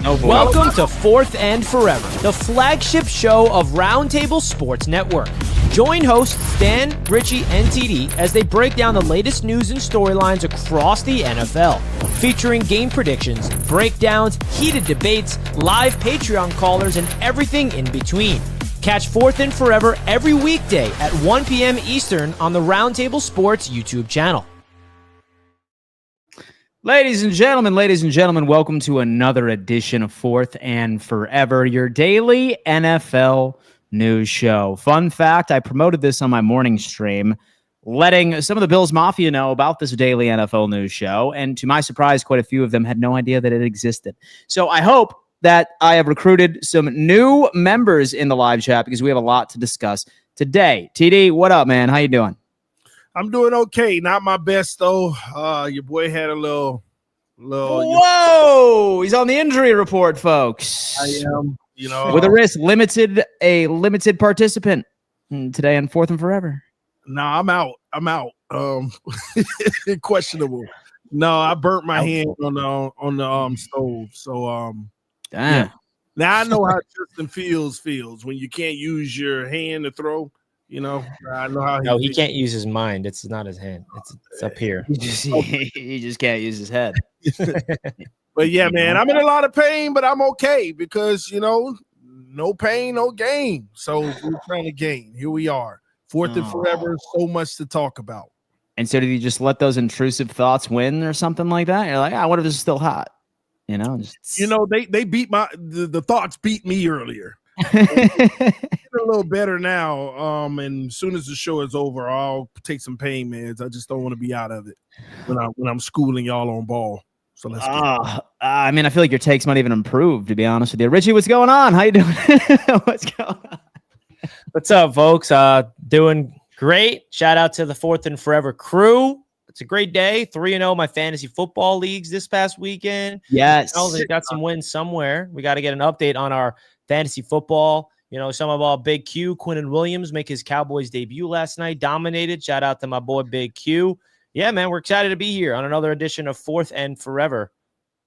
Oh boy. Welcome to Fourth and Forever, the flagship show of Roundtable Sports Network. Join hosts Dan, Richie, and TD as they break down the latest news and storylines across the NFL, featuring game predictions, breakdowns, heated debates, live Patreon callers, and everything in between. Catch Fourth and Forever every weekday at 1 p.m. Eastern on the Roundtable Sports YouTube channel. Ladies and gentlemen, welcome to another edition of Fourth and Forever, your daily NFL news show. Fun fact, I promoted this on my morning stream, letting some of the Bills Mafia know about this daily NFL news show, and to my surprise, quite a few of them had no idea that it existed. So I hope that I have recruited some new members in the live chat because we have a lot to discuss today. TD, what up, man? How you doing? I'm doing okay. Not my best, though. Your boy had a little. Whoa! He's on the injury report, folks. I am, with a risk, a limited participant today on Fourth and Forever. No, I'm out. Questionable. No, I burnt my hand on the stove. So damn. Yeah. Now I know how Justin Fields feels when you can't use your hand to throw. I know how he can't use his mind. It's not his hand. It's up here. He just can't use his head. But yeah, man, I'm in a lot of pain, but I'm okay because no pain, no gain. So we're trying to gain. Here we are. Fourth and Forever. So much to talk about. And so did you just let those intrusive thoughts win or something like that? You're like, I wonder if this is still hot. They beat the thoughts beat me earlier. A little better now. And as soon as the show is over, I'll take some pain meds. I just don't want to be out of it when I'm schooling y'all on ball. So let's I feel like your takes might even improve, to be honest with you. Richie, what's going on? How you doing? What's going on? What's up, folks? Doing great. Shout out to the Fourth and Forever crew. It's a great day. 3-0 my fantasy football leagues this past weekend. Yes. They got some wins somewhere. We got to get an update on our fantasy football. Some of our Big Q, Quinnen Williams, make his Cowboys debut last night. Dominated. Shout out to my boy Big Q. Yeah, man, we're excited to be here on another edition of Fourth and Forever,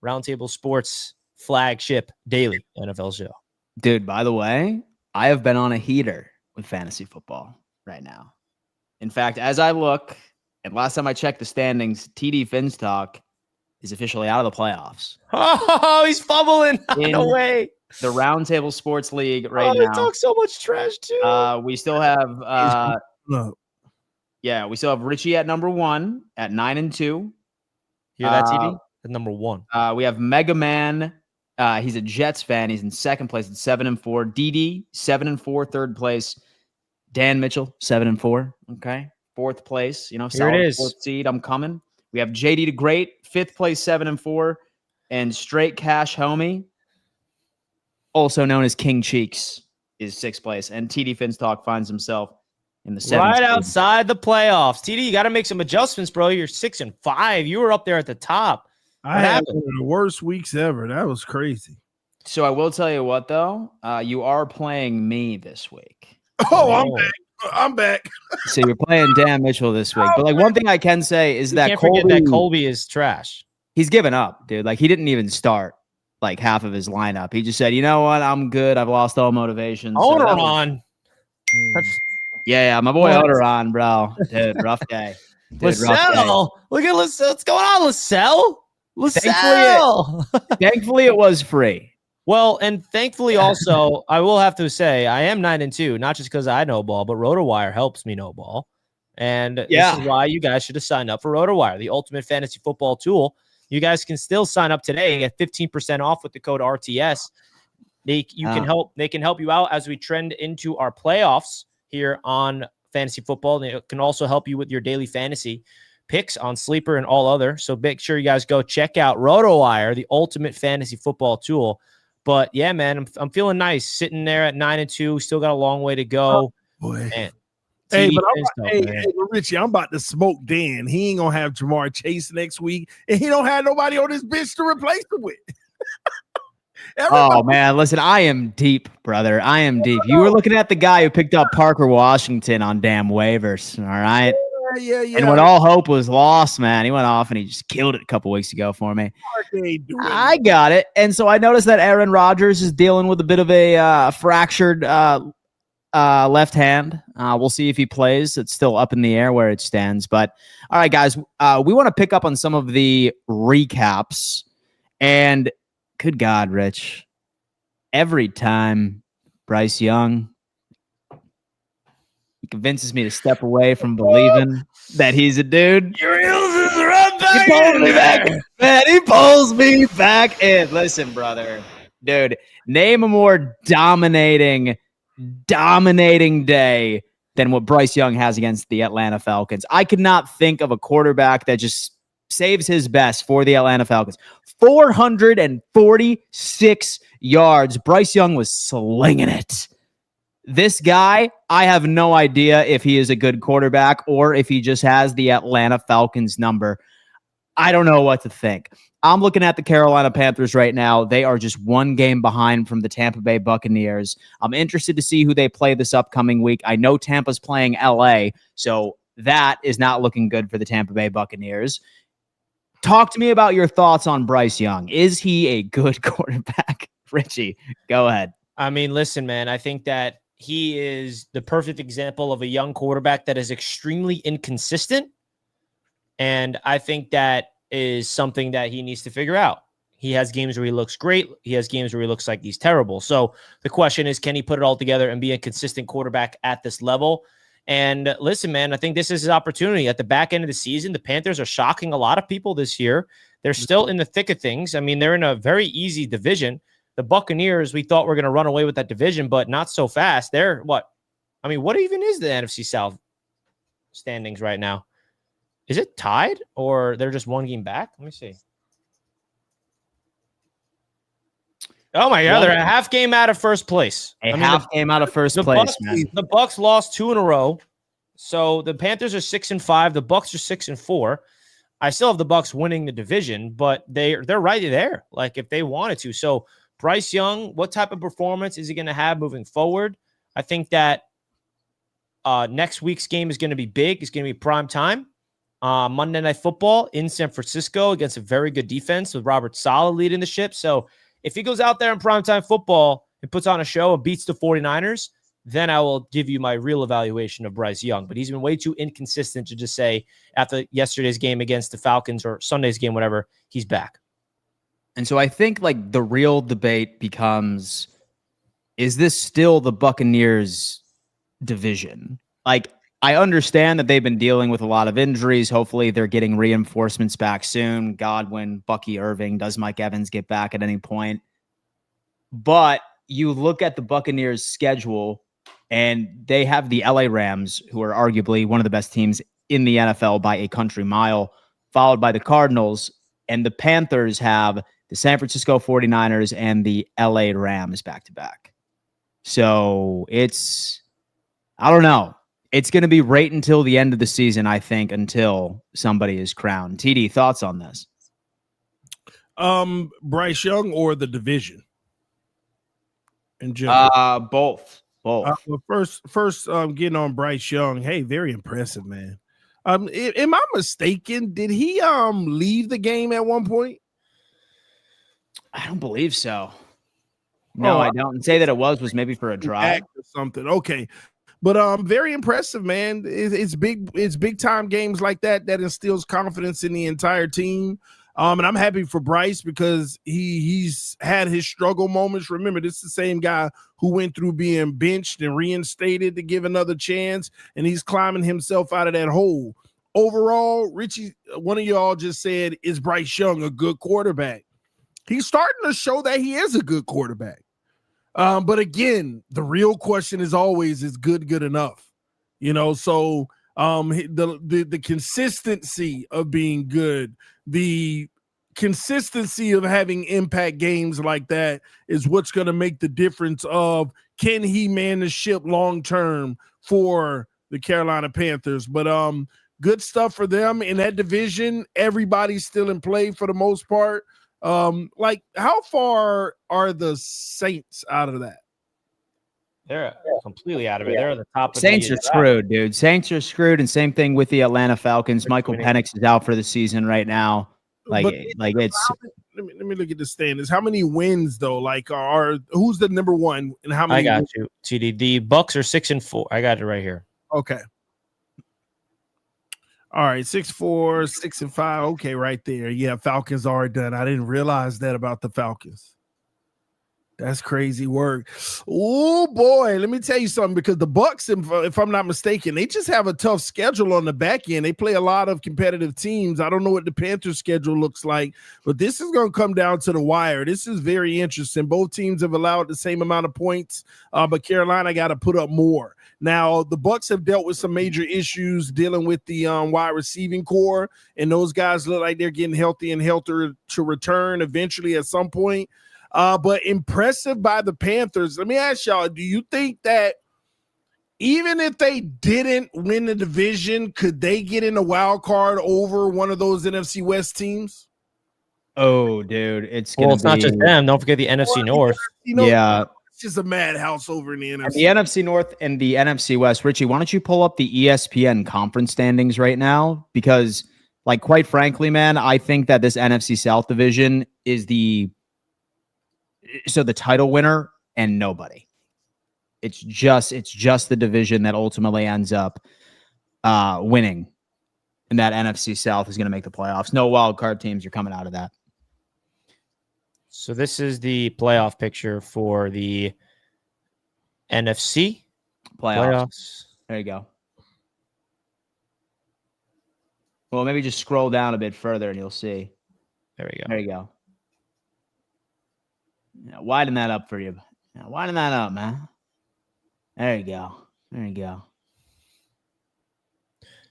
Roundtable Sports flagship daily NFL show. Dude, by the way, I have been on a heater with fantasy football right now. In fact, as I look, and last time I checked the standings, TD Finstock is officially out of the playoffs. Oh, he's fumbling. No way. The Roundtable Sports League now. They talk so much trash too. We still have we still have Richie at number 1 at 9-2. Hear that, TD? At number 1. We have Mega Man. He's a Jets fan. He's in second place at 7-4. DD 7-4, third place. Dan Mitchell 7-4. Okay, fourth place. Here solid it is. Fourth seed. I'm coming. We have JD the Great, fifth place, 7-4, and Straight Cash Homie, also known as King Cheeks, is sixth place. And TD Finstock finds himself in the seventh. Right outside the playoffs. TD, you got to make some adjustments, bro. You're 6-5. You were up there at the top. I had one of the worst weeks ever. That was crazy. So I will tell you what, though. You are playing me this week. Oh, I'm back. So you're playing Dan Mitchell this week. But one thing I can say is that Colby is trash. He's given up, dude. He didn't even start half of his lineup. He just said, you know what? I'm good. I've lost all motivation. Oderon. Yeah, my boy Oderon, bro. Dude, rough day. LaSalle. Look at LaSalle. What's going on, LaSalle? Thankfully, it was free. Well, and thankfully also, I will have to say, I am 9-2, not just because I know ball, but RotoWire helps me know ball. And this is why you guys should have signed up for RotoWire, the ultimate fantasy football tool. You guys can still sign up today at 15% off with the code RTS. They can help you out as we trend into our playoffs here on fantasy football. They can also help you with your daily fantasy picks on Sleeper and all other. So make sure you guys go check out RotoWire, the ultimate fantasy football tool. But yeah, man, I'm feeling nice sitting there at 9-2. Still got a long way to go. Oh, boy. Man, hey, Richie, I'm about to smoke Dan. He ain't gonna have Jamar Chase next week, and he don't have nobody on his bench to replace him with. Oh man, listen, I am deep, brother. I am deep. You were looking at the guy who picked up Parker Washington on damn waivers. All right. And when all hope was lost, man, he went off and he just killed it a couple weeks ago for me. I got it. And so I noticed that Aaron Rodgers is dealing with a bit of a fractured left hand. We'll see if he plays. It's still up in the air where it stands. But all right, guys, we want to pick up on some of the recaps. And good God, Rich, every time Bryce Young, he convinces me to step away from believing that he's a dude. He pulls me back. Man, he pulls me back in. Listen, brother, dude, name a more dominating day than what Bryce Young has against the Atlanta Falcons. I could not think of a quarterback that just saves his best for the Atlanta Falcons. 446 yards. Bryce Young was slinging it. This guy, I have no idea if he is a good quarterback or if he just has the Atlanta Falcons number. I don't know what to think. I'm looking at the Carolina Panthers right now. They are just one game behind from the Tampa Bay Buccaneers. I'm interested to see who they play this upcoming week. I know Tampa's playing LA, so that is not looking good for the Tampa Bay Buccaneers. Talk to me about your thoughts on Bryce Young. Is he a good quarterback? Richie, go ahead. I mean, listen, man, I think that he is the perfect example of a young quarterback that is extremely inconsistent. And I think that is something that he needs to figure out. He has games where he looks great. He has games where he looks like he's terrible. So the question is, can he put it all together and be a consistent quarterback at this level? And listen, man, I think this is his opportunity. At the back end of the season, the Panthers are shocking a lot of people this year. They're still in the thick of things. I mean, they're in a very easy division. The Buccaneers, we thought were going to run away with that division, but not so fast. They're what? I mean, what even is the NFC South standings right now? Is it tied or they're just one game back? Let me see. Oh my God, they're a half game out of first place. Half game out of first place, man. The Bucs lost 2 in a row. So the Panthers are 6-5. The Bucs are 6-4. I still have the Bucs winning the division, but they're right there. Like if they wanted to. So Bryce Young, what type of performance is he going to have moving forward? I think that next week's game is going to be big. It's going to be prime time. Monday Night Football in San Francisco against a very good defense with Robert Saleh leading the ship. So if he goes out there in primetime football and puts on a show and beats the 49ers, then I will give you my real evaluation of Bryce Young. But he's been way too inconsistent to just say after yesterday's game against the Falcons or Sunday's game, whatever, he's back. And so I think like the real debate becomes, is this still the Buccaneers division? Like, I understand that they've been dealing with a lot of injuries. Hopefully they're getting reinforcements back soon. Godwin, Bucky Irving, does Mike Evans get back at any point? But you look at the Buccaneers schedule and they have the LA Rams, who are arguably one of the best teams in the NFL by a country mile, followed by the Cardinals. And the Panthers have the San Francisco 49ers and the LA Rams back to back. So it's, I don't know. It's going to be right until the end of the season, I think, until somebody is crowned. TD, thoughts on this? Bryce Young or the division in general? Both. Well, first, getting on Bryce Young. Hey, very impressive, man. Am I mistaken? Did he leave the game at one point? I don't believe so. No, I don't. And say that it was maybe for a drive or something. Okay. But very impressive, man. It's big time games like that instills confidence in the entire team. And I'm happy for Bryce because he's had his struggle moments. Remember, this is the same guy who went through being benched and reinstated to give another chance, and he's climbing himself out of that hole. Overall, Richie, one of y'all just said, is Bryce Young a good quarterback? He's starting to show that he is a good quarterback. But again, the real question is always, is good enough? You know, so the consistency of being good, the consistency of having impact games like that is what's going to make the difference of can he man the ship long term for the Carolina Panthers. But good stuff for them in that division. Everybody's still in play for the most part. Like, how far are the Saints out of that? They're completely out of it. They're at the top of Saints are screwed, dude. Saints are screwed, and same thing with the Atlanta Falcons. Michael Penix is out for the season right now. It's. Let me look at the standings. How many wins though? Who's the number one and how many? I got you, TD. The Bucks are 6-4. I got it right here. Okay. All right, 6-4, 6-5. Okay, right there. Yeah, Falcons are done. I didn't realize that about the Falcons. That's crazy work. Oh boy, let me tell you something, because the Bucks, if I'm not mistaken, they just have a tough schedule on the back end. They play a lot of competitive teams. I don't know what the Panthers schedule looks like, but this is going to come down to the wire. This is very interesting. Both teams have allowed the same amount of points, but Carolina got to put up more. Now, the Bucks have dealt with some major issues dealing with the wide receiving core, and those guys look like they're getting healthy and healthier to return eventually at some point. But impressive by the Panthers. Let me ask y'all, do you think that even if they didn't win the division, could they get in a wild card over one of those NFC West teams? Oh, dude, it's not just them. Don't forget the NFC North. Yeah. It's just a madhouse over in the NFC. The NFC North and the NFC West. Richie, why don't you pull up the ESPN conference standings right now? Because, quite frankly, man, I think that this NFC South division is the title winner and nobody. It's just the division that ultimately ends up winning, and that NFC South is going to make the playoffs. No wild card teams are coming out of that. So this is the playoff picture for the NFC playoffs. There you go. Well, maybe just scroll down a bit further and you'll see. There we go. There you go. Yeah, widen that up for you. Yeah, widen that up, man. There you go. There you go.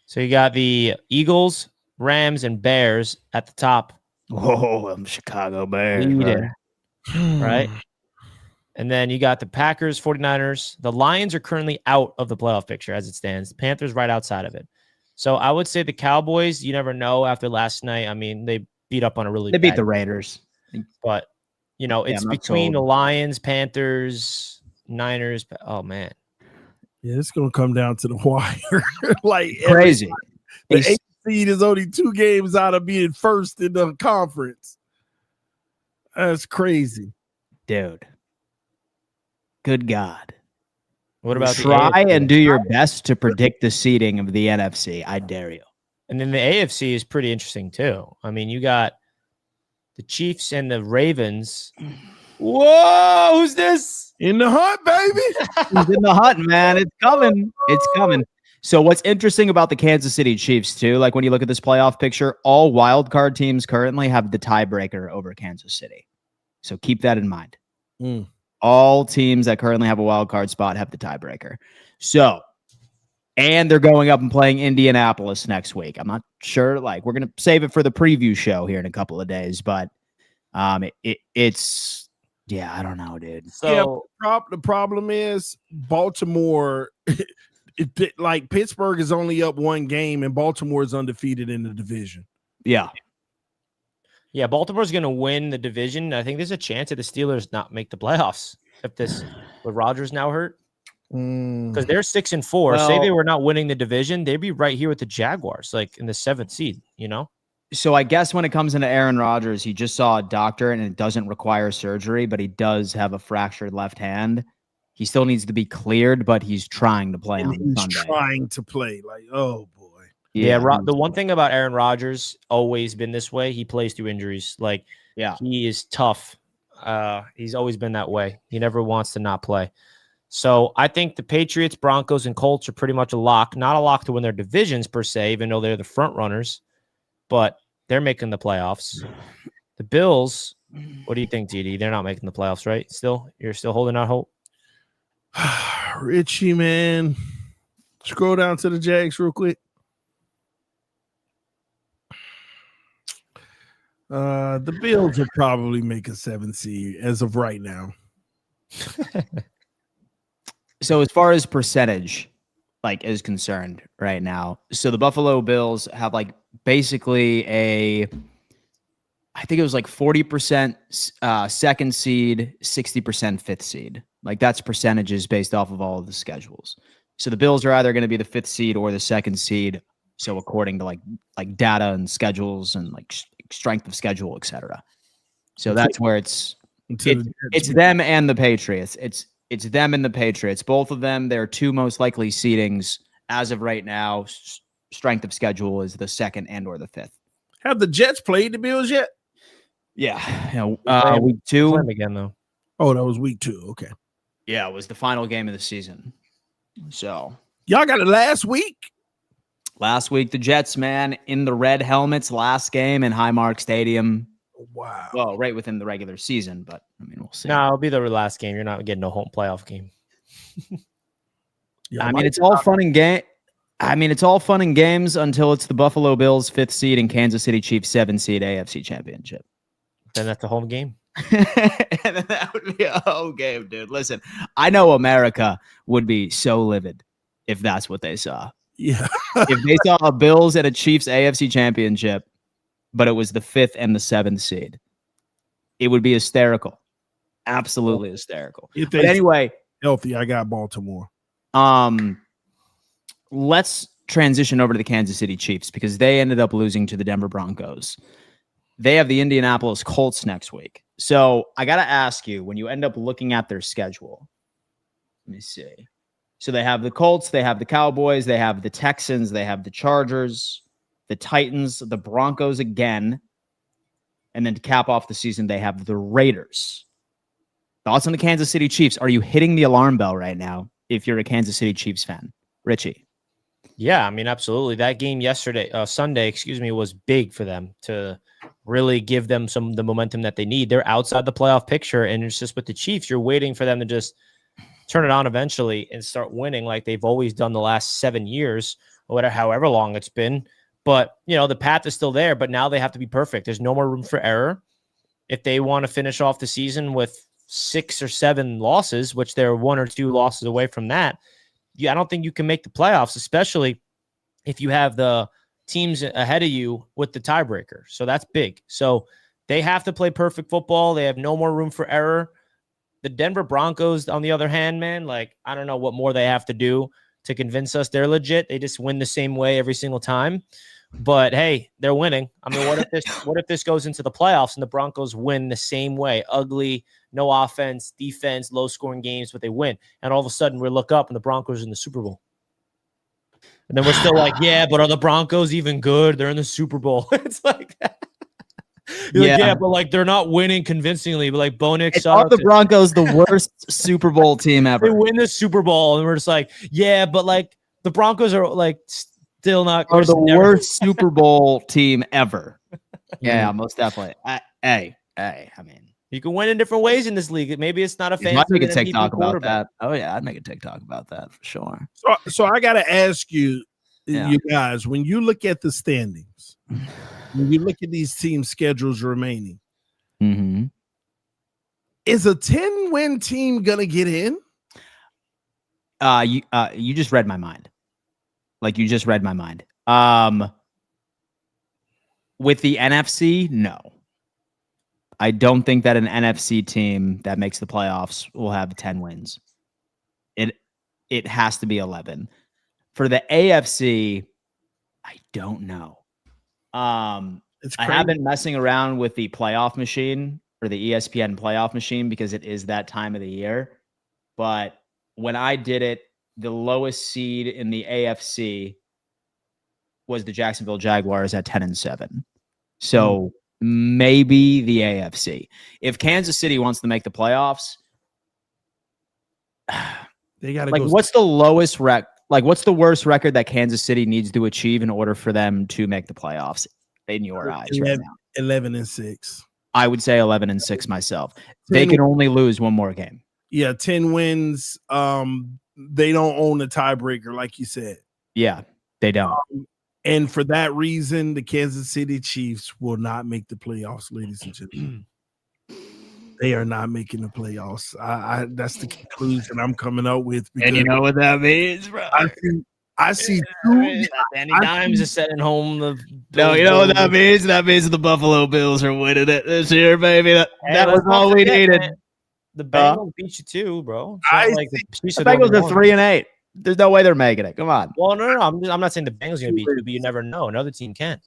So you got the Eagles, Rams, and Bears at the top. Whoa, I'm Chicago Bears. Right? And then you got the Packers, 49ers. The Lions are currently out of the playoff picture as it stands. The Panthers right outside of it. So I would say the Cowboys, you never know after last night. I mean, they beat up on a really They beat the Raiders. But, it's between the Lions, Panthers, Niners. Oh, man. Yeah, it's going to come down to the wire. Crazy. The 8th seed is only 2 games out of being first in the conference. That's crazy. Dude. Good God. What about try and do your best to predict the seeding of the NFC? I dare you. And then the AFC is pretty interesting too. I mean, you got the Chiefs and the Ravens. Whoa, who's this? In the hunt, baby. He's in the hunt, man. It's coming. It's coming. So what's interesting about the Kansas City Chiefs too, when you look at this playoff picture, all wild card teams currently have the tiebreaker over Kansas City. So keep that in mind. All teams that currently have a wild card spot have the tiebreaker. So, and they're going up and playing Indianapolis next week. I'm not sure. We're going to save it for the preview show here in a couple of days, but it's I don't know, dude. So the problem is Baltimore. Pittsburgh is only up 1 game, and Baltimore is undefeated in the division. Yeah. Yeah, Baltimore's going to win the division. I think there's a chance that the Steelers not make the playoffs with Rodgers now hurt. Because they're 6-4. Well, say they were not winning the division, they'd be right here with the Jaguars, in the 7th seed, So I guess when it comes into Aaron Rodgers, he just saw a doctor and it doesn't require surgery, but he does have a fractured left hand. He still needs to be cleared, but he's trying to play on Sunday. He's trying to play. Oh, boy. Yeah, the one thing about Aaron Rodgers, always been this way, he plays through injuries. He is tough. He's always been that way. He never wants to not play. So I think the Patriots, Broncos, and Colts are pretty much a lock. Not a lock to win their divisions per se, even though they're the front runners, but they're making the playoffs. The Bills, what do you think, TD? They're not making the playoffs, right? You're still holding out hope? Richie, man. Scroll down to the Jags real quick. The Bills will probably make a 7th seed as of right now. So as far as percentage is concerned right now, so the Buffalo Bills have basically I think it was like 40% second seed, 60% fifth seed. Like that's percentages based off of all of the schedules. So the Bills are either going to be the fifth seed or the second seed. So according to like data and schedules and like strength of schedule, etc. So that's where it's them and the Patriots. It's them and the Patriots. Both of them, their two most likely seedings as of right now. Strength of schedule is the second and or the fifth. Have the Jets played the Bills yet? Yeah. Week 2 again though. Oh, that was week 2. Okay. Yeah, it was the final game of the season. So y'all got it last week. Last week, the Jets, man, in the red helmets, last game in Highmark Stadium. Wow. Well, right within the regular season, but I mean, we'll see. No, it'll be the last game. You're not getting a home playoff game. I mean, it's all fun and game. I mean, it's all fun and games until it's the Buffalo Bills 5th seed and Kansas City Chiefs 7th seed AFC Championship. Then that's a home game. And then that would be a home game, dude. Listen, I know America would be so livid if that's what they saw. Yeah. If they saw a Bills and a Chiefs AFC Championship, but it was the 5th and the 7th seed, it would be hysterical. Absolutely hysterical. But anyway, healthy, I got Baltimore. Let's transition over to the Kansas City Chiefs because they ended up losing to the Denver Broncos. They have the Indianapolis Colts next week. So I got to ask you, when you end up looking at their schedule, let me see. So they have the Colts, they have the Cowboys, they have the Texans, they have the Chargers, the Titans, the Broncos again. And then to cap off the season, they have the Raiders. Thoughts on the Kansas City Chiefs? Are you hitting the alarm bell right now if you're a Kansas City Chiefs fan? Richie? Yeah, I mean, absolutely. That game Sunday, was big for them to really give them the momentum that they need. They're outside the playoff picture, and it's just with the Chiefs, you're waiting for them to just turn it on eventually and start winning like they've always done the last 7 years or whatever, however long it's been. But, the path is still there, but now they have to be perfect. There's no more room for error. If they want to finish off the season with 6 or 7 losses, which they're 1 or 2 losses away from that, I don't think you can make the playoffs, especially if you have the teams ahead of you with the tiebreaker. So that's big. So they have to play perfect football. They have no more room for error. The Denver Broncos, on the other hand, man, I don't know what more they have to do to convince us they're legit. They just win the same way every single time. But hey, they're winning. I mean, what if this goes into the playoffs and the Broncos win the same way? Ugly, no offense, defense, low scoring games, but they win. And all of a sudden we look up and the Broncos are in the Super Bowl. And then we're still like, yeah, but are the Broncos even good? They're in the Super Bowl. It's like, but they're not winning convincingly. But Bo Nix are the Broncos the worst Super Bowl team ever? They win the Super Bowl, and we're just like, yeah, but the Broncos are still not. Are the worst Super Bowl team ever? Yeah, most definitely. I mean, you can win in different ways in this league. Maybe it's not a fancy. I'd make a TikTok about that. Oh yeah, I'd make a TikTok about that for sure. So I got to ask you, you guys, when you look at the standings, when you look at these team schedules remaining, is a 10-win team gonna get in? You just read my mind. You just read my mind. With the NFC, no. I don't think that an NFC team that makes the playoffs will have 10 wins. It has to be 11. For the AFC, I don't know. I have been messing around with the playoff machine or the ESPN playoff machine because it is that time of the year. But when I did it, the lowest seed in the AFC was the Jacksonville Jaguars at 10-7. So maybe the AFC. If Kansas City wants to make the playoffs, they got to go. What's the lowest what's the worst record that Kansas City needs to achieve in order for them to make the playoffs in your eyes right now? 11-6. I would say 11-6 myself. They can only lose one more game. Yeah, 10 wins. They don't own the tiebreaker, like you said. Yeah, they don't. And for that reason, the Kansas City Chiefs will not make the playoffs, ladies and gentlemen. They are not making the playoffs. That's the conclusion I'm coming up with. And you know what that means, bro? I see two. Danny Dimes is setting home the. No, you know what that means? That means the Buffalo Bills are winning it this year, baby. That was all we needed. Man. The Bengals beat you too, bro. The Bengals are 3-8. There's no way they're making it. Come on. Well, no. I'm not saying the Bengals are going to beat you, but you never know. Another team can.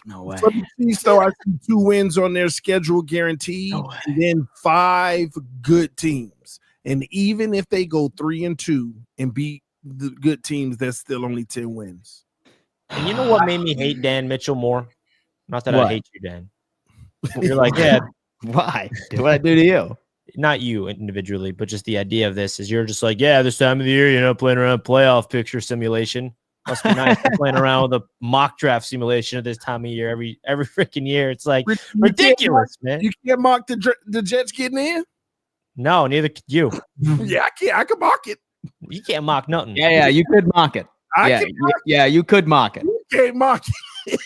No way. For the Chiefs, though, I see 2 wins on their schedule guaranteed, and then 5 good teams. And even if they go 3-2 and beat the good teams, that's still only 10 wins. And you know what made me hate Dan Mitchell more? Not that I hate you, Dan. You're like, yeah. Why? What did I do to you? Not you individually, but just the idea of this is you're just like, yeah, this time of the year, playing around playoff picture simulation. Must be nice playing around with a mock draft simulation at this time of year every freaking year. It's like ridiculous, man. You can't mock the Jets getting in? No, neither could you. Yeah, I can't. I can mock it. You can't mock nothing. Yeah, you could mock it. You could mock it. You can't mock it.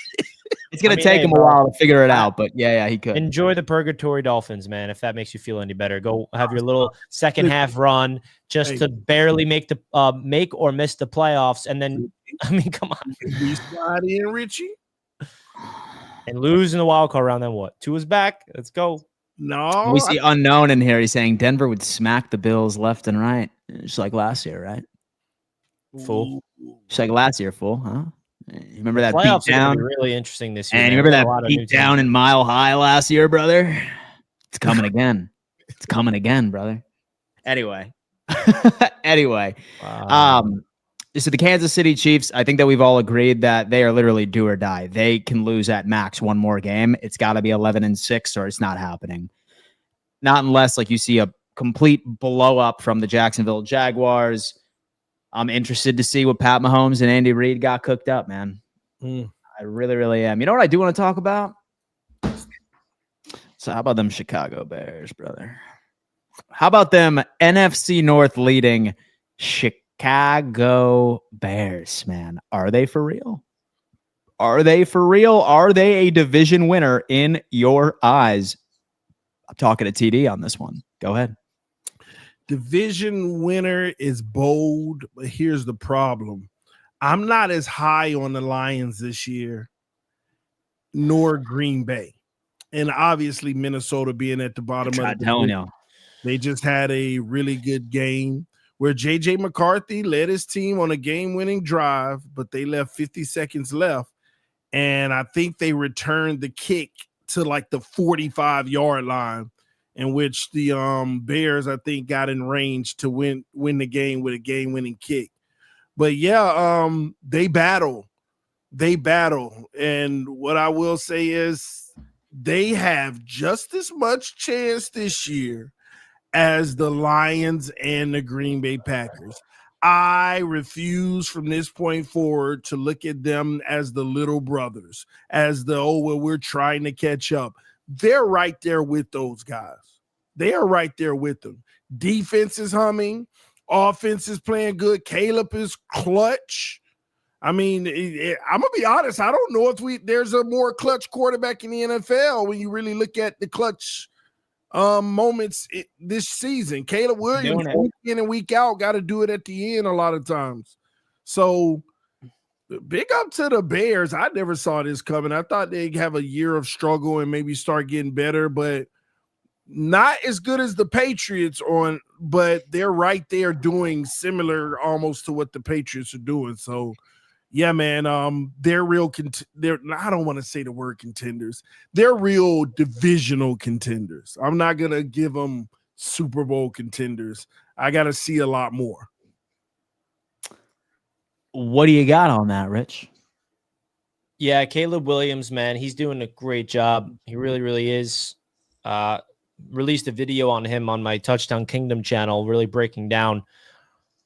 It's going to take him a while to figure it out, but yeah, he could. Enjoy the Purgatory Dolphins, man, if that makes you feel any better. Go have your little second half run just to barely make or miss the playoffs. And then, I mean, come on. We slide in, Richie. And lose in the wild card round, then what? Tua's back. Let's go. No. We see unknown in here. He's saying Denver would smack the Bills left and right, just like last year, right? Fool. Just like last year, fool, huh? You remember that playoffs beat down? Are really interesting this year. And you remember that beat down in Mile High last year, brother? It's coming again. It's coming again, brother. Anyway. Wow. So the Kansas City Chiefs, I think that we've all agreed that they are literally do or die. They can lose at max one more game. It's got to be 11-6 or it's not happening. Not unless like you see a complete blow up from the Jacksonville Jaguars. I'm interested to see what Pat Mahomes and Andy Reid got cooked up, man. I really, really am. You know what I do want to talk about? So how about them Chicago Bears, brother? How about them NFC North leading Chicago Bears, man? Are they for real? Are they for real? Are they a division winner in your eyes? I'm talking to TD on this one. Go ahead. Division winner is bold, but here's the problem. I'm not as high on the Lions this year, nor Green Bay. And obviously Minnesota being at the bottom of the division. They just had a really good game where J.J. McCarthy led his team on a game-winning drive, but they left 50 seconds left. And I think they returned the kick to like the 45-yard line, in which the Bears, I think, got in range to win the game with a game-winning kick. But, yeah, they battle. And what I will say is they have just as much chance this year as the Lions and the Green Bay Packers. I refuse from this point forward to look at them as the little brothers, as we're trying to catch up. They're right there with those guys. They are right there with them. Defense is humming. Offense is playing good. Caleb is clutch. I mean, I'm going to be honest. I don't know if there's a more clutch quarterback in the NFL when you really look at the clutch moments this season. Caleb Williams, week in and week out, got to do it at the end a lot of times. So big up to the Bears. I never saw this coming. I thought they'd have a year of struggle and maybe start getting better, but not as good as the Patriots but they're right there doing similar almost to what the Patriots are doing. So yeah, man, they're real. I don't want to say the word contenders. They're real divisional contenders. I'm not going to give them Super Bowl contenders. I got to see a lot more. What do you got on that, Rich? Yeah, Caleb Williams, man, he's doing a great job. He really, really is. Released a video on him on my Touchdown Kingdom channel, really breaking down.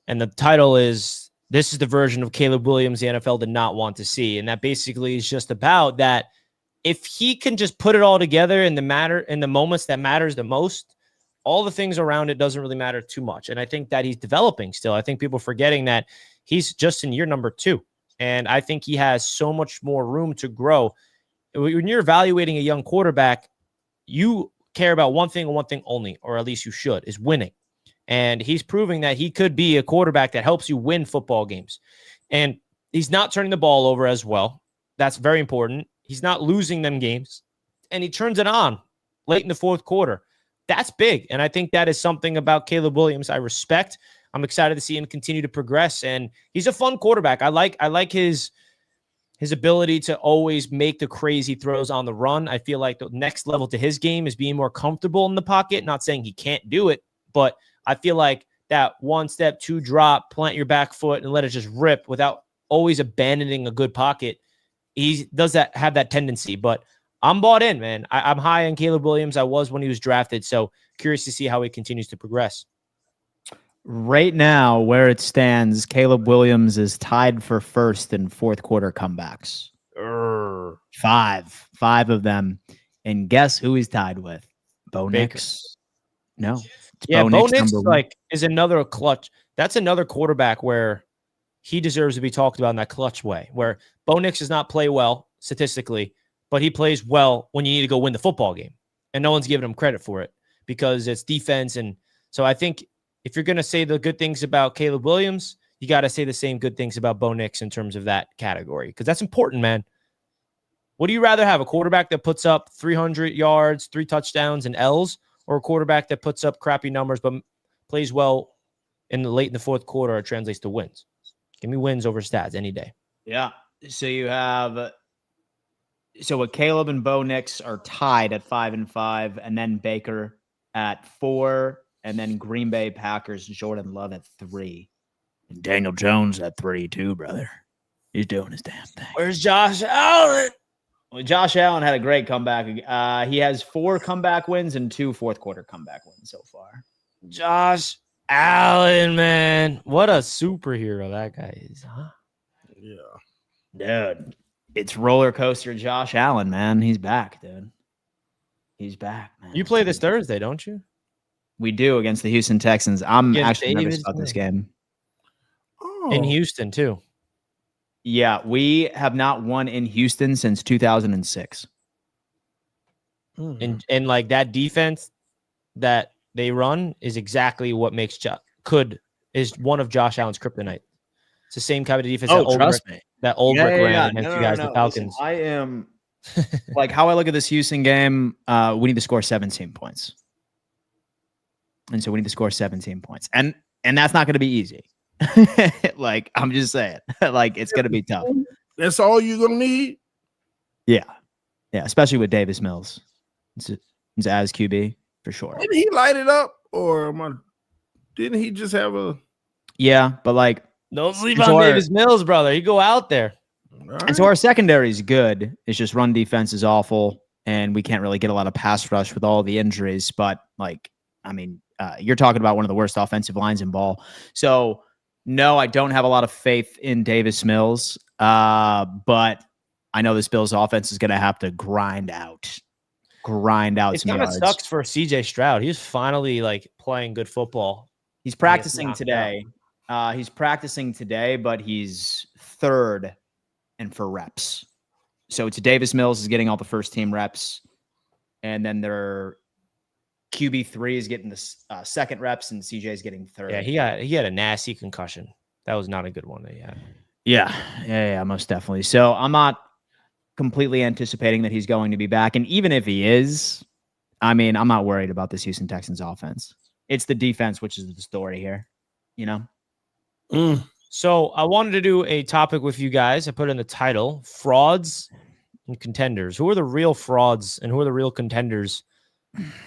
And the title is, "This is the version of Caleb Williams the NFL did not want to see." And that basically is just about that. If he can just put it all together in the moments that matters the most, all the things around it doesn't really matter too much. And I think that he's developing still. I think people are forgetting that he's just in year number 2. And I think he has so much more room to grow. When you're evaluating a young quarterback, you care about one thing and one thing only, or at least you should, is winning. And he's proving that he could be a quarterback that helps you win football games. And he's not turning the ball over as well. That's very important. He's not losing them games. And he turns it on late in the fourth quarter. That's big. And I think that is something about Caleb Williams I respect. I'm excited to see him continue to progress. And he's a fun quarterback. I like his ability to always make the crazy throws on the run. I feel like the next level to his game is being more comfortable in the pocket. Not saying he can't do it, but I feel like that 1 step, 2 drop, plant your back foot and let it just rip without always abandoning a good pocket. He does have that tendency, but I'm bought in, man. I'm high on Caleb Williams. I was when he was drafted. So curious to see how he continues to progress. Right now, where it stands, Caleb Williams is tied for first in fourth quarter comebacks. Five of them. And guess who he's tied with? Bo Nix. No. Yeah, Bo Nix is another clutch. That's another quarterback where he deserves to be talked about in that clutch way, where Bo Nix does not play well statistically, but he plays well when you need to go win the football game. And no one's giving him credit for it because it's defense. And so I think if you're going to say the good things about Caleb Williams, you got to say the same good things about Bo Nix in terms of that category, because that's important, man. What do you rather have, a quarterback that puts up 300 yards, 3 touchdowns, and L's, or a quarterback that puts up crappy numbers but plays well late in the fourth quarter or translates to wins? Give me wins over stats any day. Yeah. So you have what Caleb and Bo Nix are tied at 5-5, and then Baker at 4. And then Green Bay Packers, Jordan Love at 3. And Daniel Jones at 3 too, brother. He's doing his damn thing. Where's Josh Allen? Well, Josh Allen had a great comeback. He has 4 comeback wins and 2 fourth quarter comeback wins so far. Josh Allen, man. What a superhero that guy is, huh? Yeah. Dude, it's roller coaster Josh Allen, man. He's back, dude. He's back, man. You play this Thursday, don't you? We do, against the Houston Texans. I'm actually nervous about this game. In Houston, too. Yeah, we have not won in Houston since 2006. And like that defense that they run is exactly what makes is one of Josh Allen's kryptonite. It's the same kind of defense that old Rick ran against you guys, the Falcons. Listen, I am like, how I look at this Houston game, we need to score 17 points. And so we need to score 17 points. And that's not going to be easy. Like, I'm just saying, like, it's going to be tough. That's all you're going to need? Yeah. Yeah, especially with Davis Mills. It's as QB, for sure. Didn't he light it up? Or didn't he just have a... Yeah, but like... Don't sleep on Davis Mills, brother. You go out there. Right. And so our secondary is good. It's just run defense is awful. And we can't really get a lot of pass rush with all the injuries. But, like, I mean... you're talking about one of the worst offensive lines in ball. So, no, I don't have a lot of faith in Davis Mills. But I know this Bills offense is going to have to grind out some yards. It kind of sucks for CJ Stroud. He's finally like playing good football. He's practicing today. But he's 3rd and for reps. So it's Davis Mills is getting all the first team reps, and then they're QB3 is getting the 2nd reps, and CJ is getting 3rd. Yeah, he had a nasty concussion. That was not a good one that he had. Yeah, most definitely. So I'm not completely anticipating that he's going to be back. And even if he is, I mean, I'm not worried about this Houston Texans offense. It's the defense, which is the story here, you know? So I wanted to do a topic with you guys. I put in the title, Frauds and Contenders. Who are the real frauds and who are the real contenders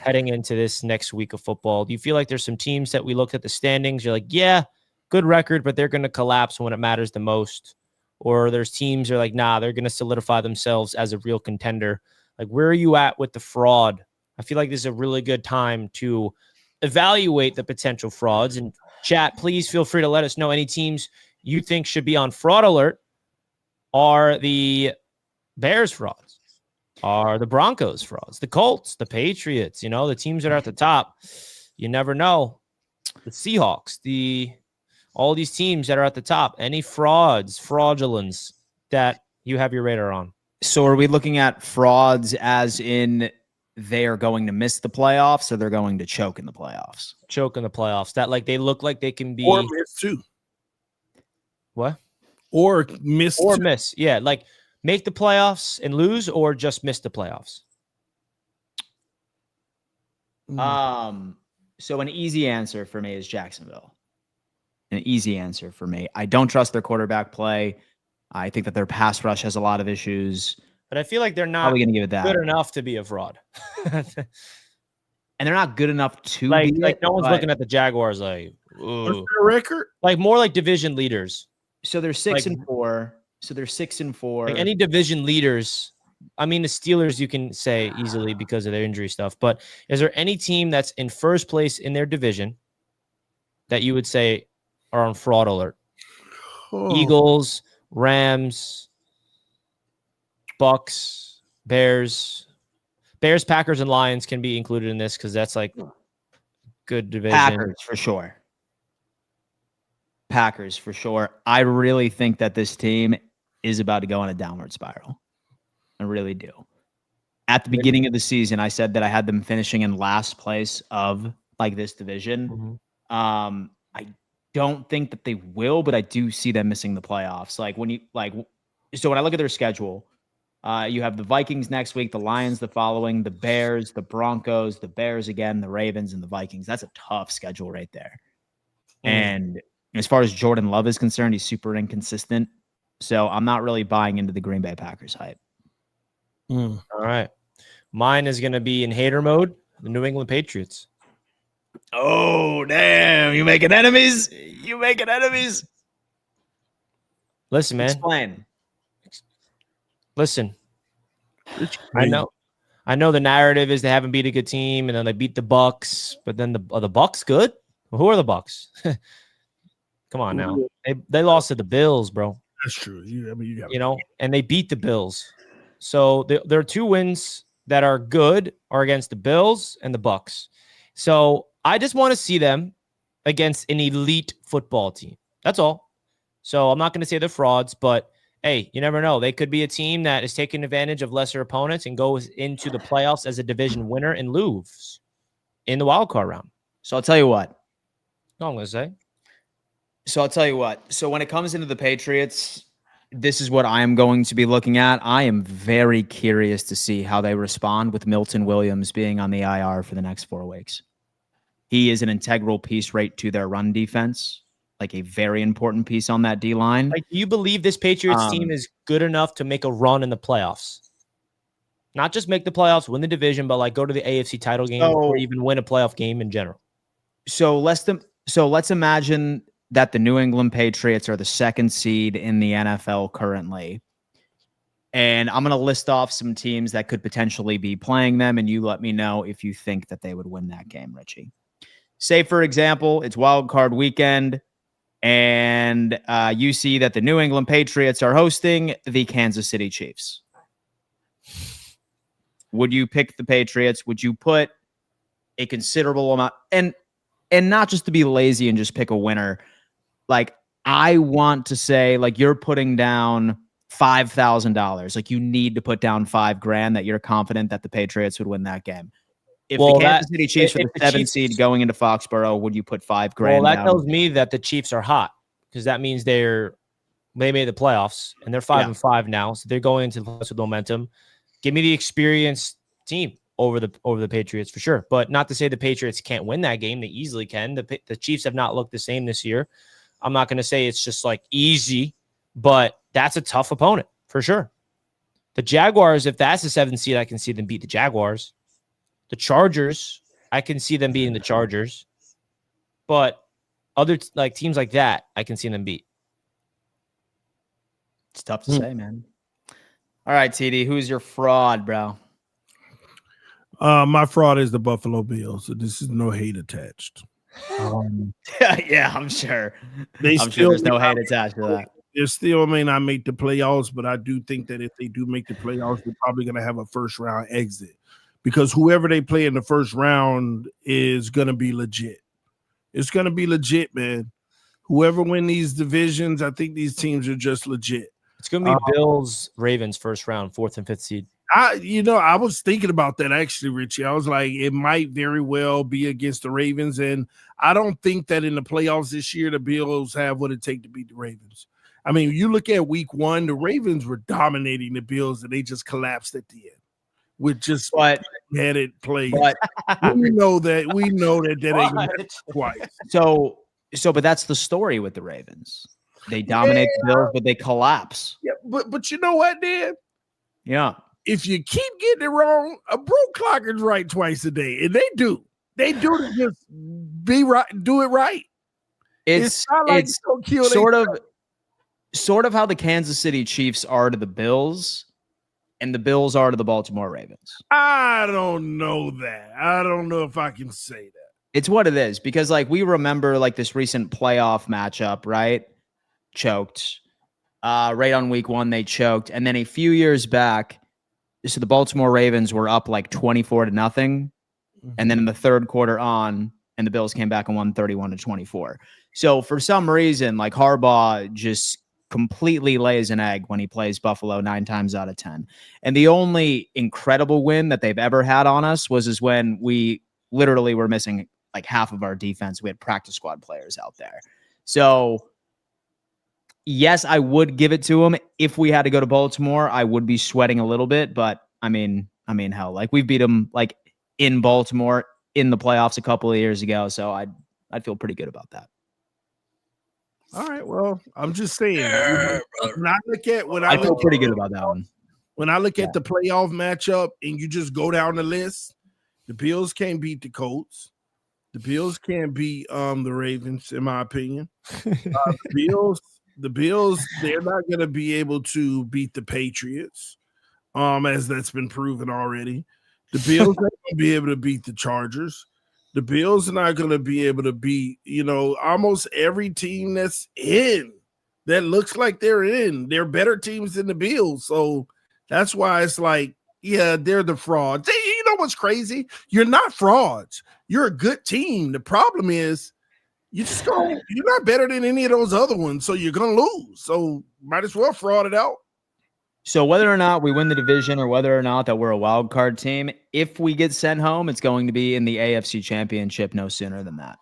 heading into this next week of football? Do you feel like there's some teams that we looked at the standings, you're like, yeah, good record, but they're going to collapse when it matters the most? Or there's teams that are like, nah, they're going to solidify themselves as a real contender. Like, where are you at with the fraud? I feel like this is a really good time to evaluate the potential frauds. And chat, please feel free to let us know any teams you think should be on fraud alert. Are the Bears frauds? Are the Broncos frauds? The Colts, the Patriots, you know, the teams that are at the top. You never know. The Seahawks, all these teams that are at the top. Any fraudulence that you have your radar on? So are we looking at frauds as in they are going to miss the playoffs or they're going to choke in the playoffs. Choke in the playoffs. That like they look like they can be or miss too. What? Or miss Or too. miss. Yeah, like make the playoffs and lose or just miss the playoffs. So an easy answer for me is Jacksonville. An easy answer for me. I don't trust their quarterback play. I think that their pass rush has a lot of issues. But I feel like they're not Probably going to give it that. good enough to be a fraud. And they're not good enough to like be no one's looking at the Jaguars like, What's their record? Like more like division leaders. So they're 6-4. So they're 6-4. Like any division leaders. I mean, the Steelers you can say easily because of their injury stuff. But is there any team that's in first place in their division that you would say are on fraud alert? Eagles, Rams, Bucks, Bears, Packers, and Lions can be included in this because that's like good division. Packers for sure. Packers for sure. I really think that this team is about to go on a downward spiral. I really do. At the beginning of the season, I said that I had them finishing in last place of like this division. I don't think that they will, but I do see them missing the playoffs. Like when I look at their schedule, you have the Vikings next week, the Lions the following, the Bears, the Broncos, the Bears again, the Ravens, and the Vikings. That's a tough schedule right there. And as far as Jordan Love is concerned, he's super inconsistent. So I'm not really buying into the Green Bay Packers hype. All right. Mine is going to be in hater mode, the New England Patriots. Oh, damn. You making enemies? You making enemies? Listen, man. Explain. Listen. I know the narrative is they haven't beat a good team, and then they beat the Bucks, but then are the Bucks good? Well, who are the Bucks? Come on now. They lost to the Bills, bro. That's true. And they beat the Bills. So there are 2 wins that are good are against the Bills and the Bucks. So I just want to see them against an elite football team. That's all. So I'm not going to say they're frauds, but hey, you never know. They could be a team that is taking advantage of lesser opponents and goes into the playoffs as a division winner and lose in the wild card round. So I'll tell you what. No, I'm going to say. So I'll tell you what. So when it comes into the Patriots, this is what I am going to be looking at. I am very curious to see how they respond with Milton Williams being on the IR for the next 4 weeks. He is an integral piece right to their run defense, like a very important piece on that D-line. Like, do you believe this Patriots team is good enough to make a run in the playoffs? Not just make the playoffs, win the division, but like go to the AFC title game or even win a playoff game in general. So let's imagine that the New England Patriots are the 2nd seed in the NFL currently. And I'm going to list off some teams that could potentially be playing them, and you let me know if you think that they would win that game, Richie. Say, for example, it's wild card weekend, and you see that the New England Patriots are hosting the Kansas City Chiefs. Would you pick the Patriots? Would you put a considerable amount, and not just to be lazy and just pick a winner? Like, I want to say, like, you're putting down $5,000. Like, you need to put down $5,000 that you're confident that the Patriots would win that game. If the Kansas City Chiefs are the 7th seed going into Foxborough, would you put $5,000? Well, that tells me that the Chiefs are hot because that means they made the playoffs and they're 5-5 now, so they're going into the playoffs with momentum. Give me the experienced team over the Patriots for sure, but not to say the Patriots can't win that game. They easily can. The Chiefs have not looked the same this year. I'm not going to say it's just like easy, but that's a tough opponent for sure. The Jaguars, if that's the 7th seed, I can see them beat the Jaguars. The Chargers, I can see them beating the Chargers. But other teams like that, I can see them beat. It's tough to say, man. All right, TD, who's your fraud, bro? My fraud is the Buffalo Bills. So this is no hate attached. Yeah, I'm sure. I'm sure there's no hate attached to that. They still may not make the playoffs, but I do think that if they do make the playoffs, they're probably going to have a first-round exit because whoever they play in the first round is going to be legit. It's going to be legit, man. Whoever win these divisions, I think these teams are just legit. It's going to be Bills, Ravens, first round, 4th and 5th seed. I was thinking about that actually, Richie. I was like, it might very well be against the Ravens, and I don't think that in the playoffs this year the Bills have what it takes to beat the Ravens. I mean, you look at week 1, the Ravens were dominating the Bills, and they just collapsed at the end with just headed plays. But we know that ain't gonna happen twice. But that's the story with the Ravens. They dominate the Bills, but they collapse. Yeah, but you know what, Dan? Yeah. If you keep getting it wrong, a broke clocker's right twice a day, and they do to just be right, do it right. It's sort of how the Kansas City Chiefs are to the Bills, and the Bills are to the Baltimore Ravens. I don't know that. I don't know if I can say that. It's what it is, because like we remember like this recent playoff matchup, right? Choked. Right on week 1, they choked, and then a few years back. So the Baltimore Ravens were up like 24-0. And then in the third quarter and the Bills came back and won 31-24. So for some reason, like Harbaugh just completely lays an egg when he plays Buffalo 9 times out of 10. And the only incredible win that they've ever had on us was when we literally were missing like half of our defense. We had practice squad players out there. So yes, I would give it to him. If we had to go to Baltimore, I would be sweating a little bit, but I mean, hell, like we've beat them like in Baltimore in the playoffs a couple of years ago, so I'd feel pretty good about that. All right, well, I'm just saying. When I feel pretty good about that one. When I look at the playoff matchup, and you just go down the list, the Bills can't beat the Colts. The Bills can't beat the Ravens, in my opinion. The Bills, they're not going to be able to beat the Patriots, as that's been proven already. The Bills are going to be able to beat the Chargers. The Bills are not going to be able to beat, almost every team that's in, that looks like they're in. They're better teams than the Bills. So that's why it's like, yeah, they're the frauds. You know what's crazy? You're not frauds. You're a good team. The problem is, you're not better than any of those other ones, so you're going to lose. So might as well fraud it out. So whether or not we win the division or whether or not that we're a wild card team, if we get sent home, it's going to be in the AFC Championship no sooner than that.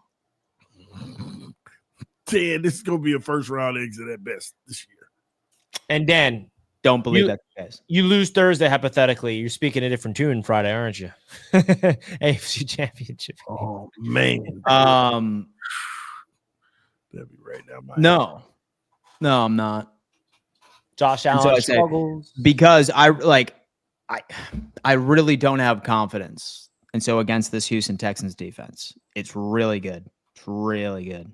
Dan, this is going to be a first-round exit at best this year. And Dan, don't believe that's the case. You lose Thursday, hypothetically. You're speaking a different tune Friday, aren't you? AFC Championship. Oh, man. That'd be right now. No, I'm not. Josh Allen struggles because I really don't have confidence, and so against this Houston Texans defense, it's really good. It's really good.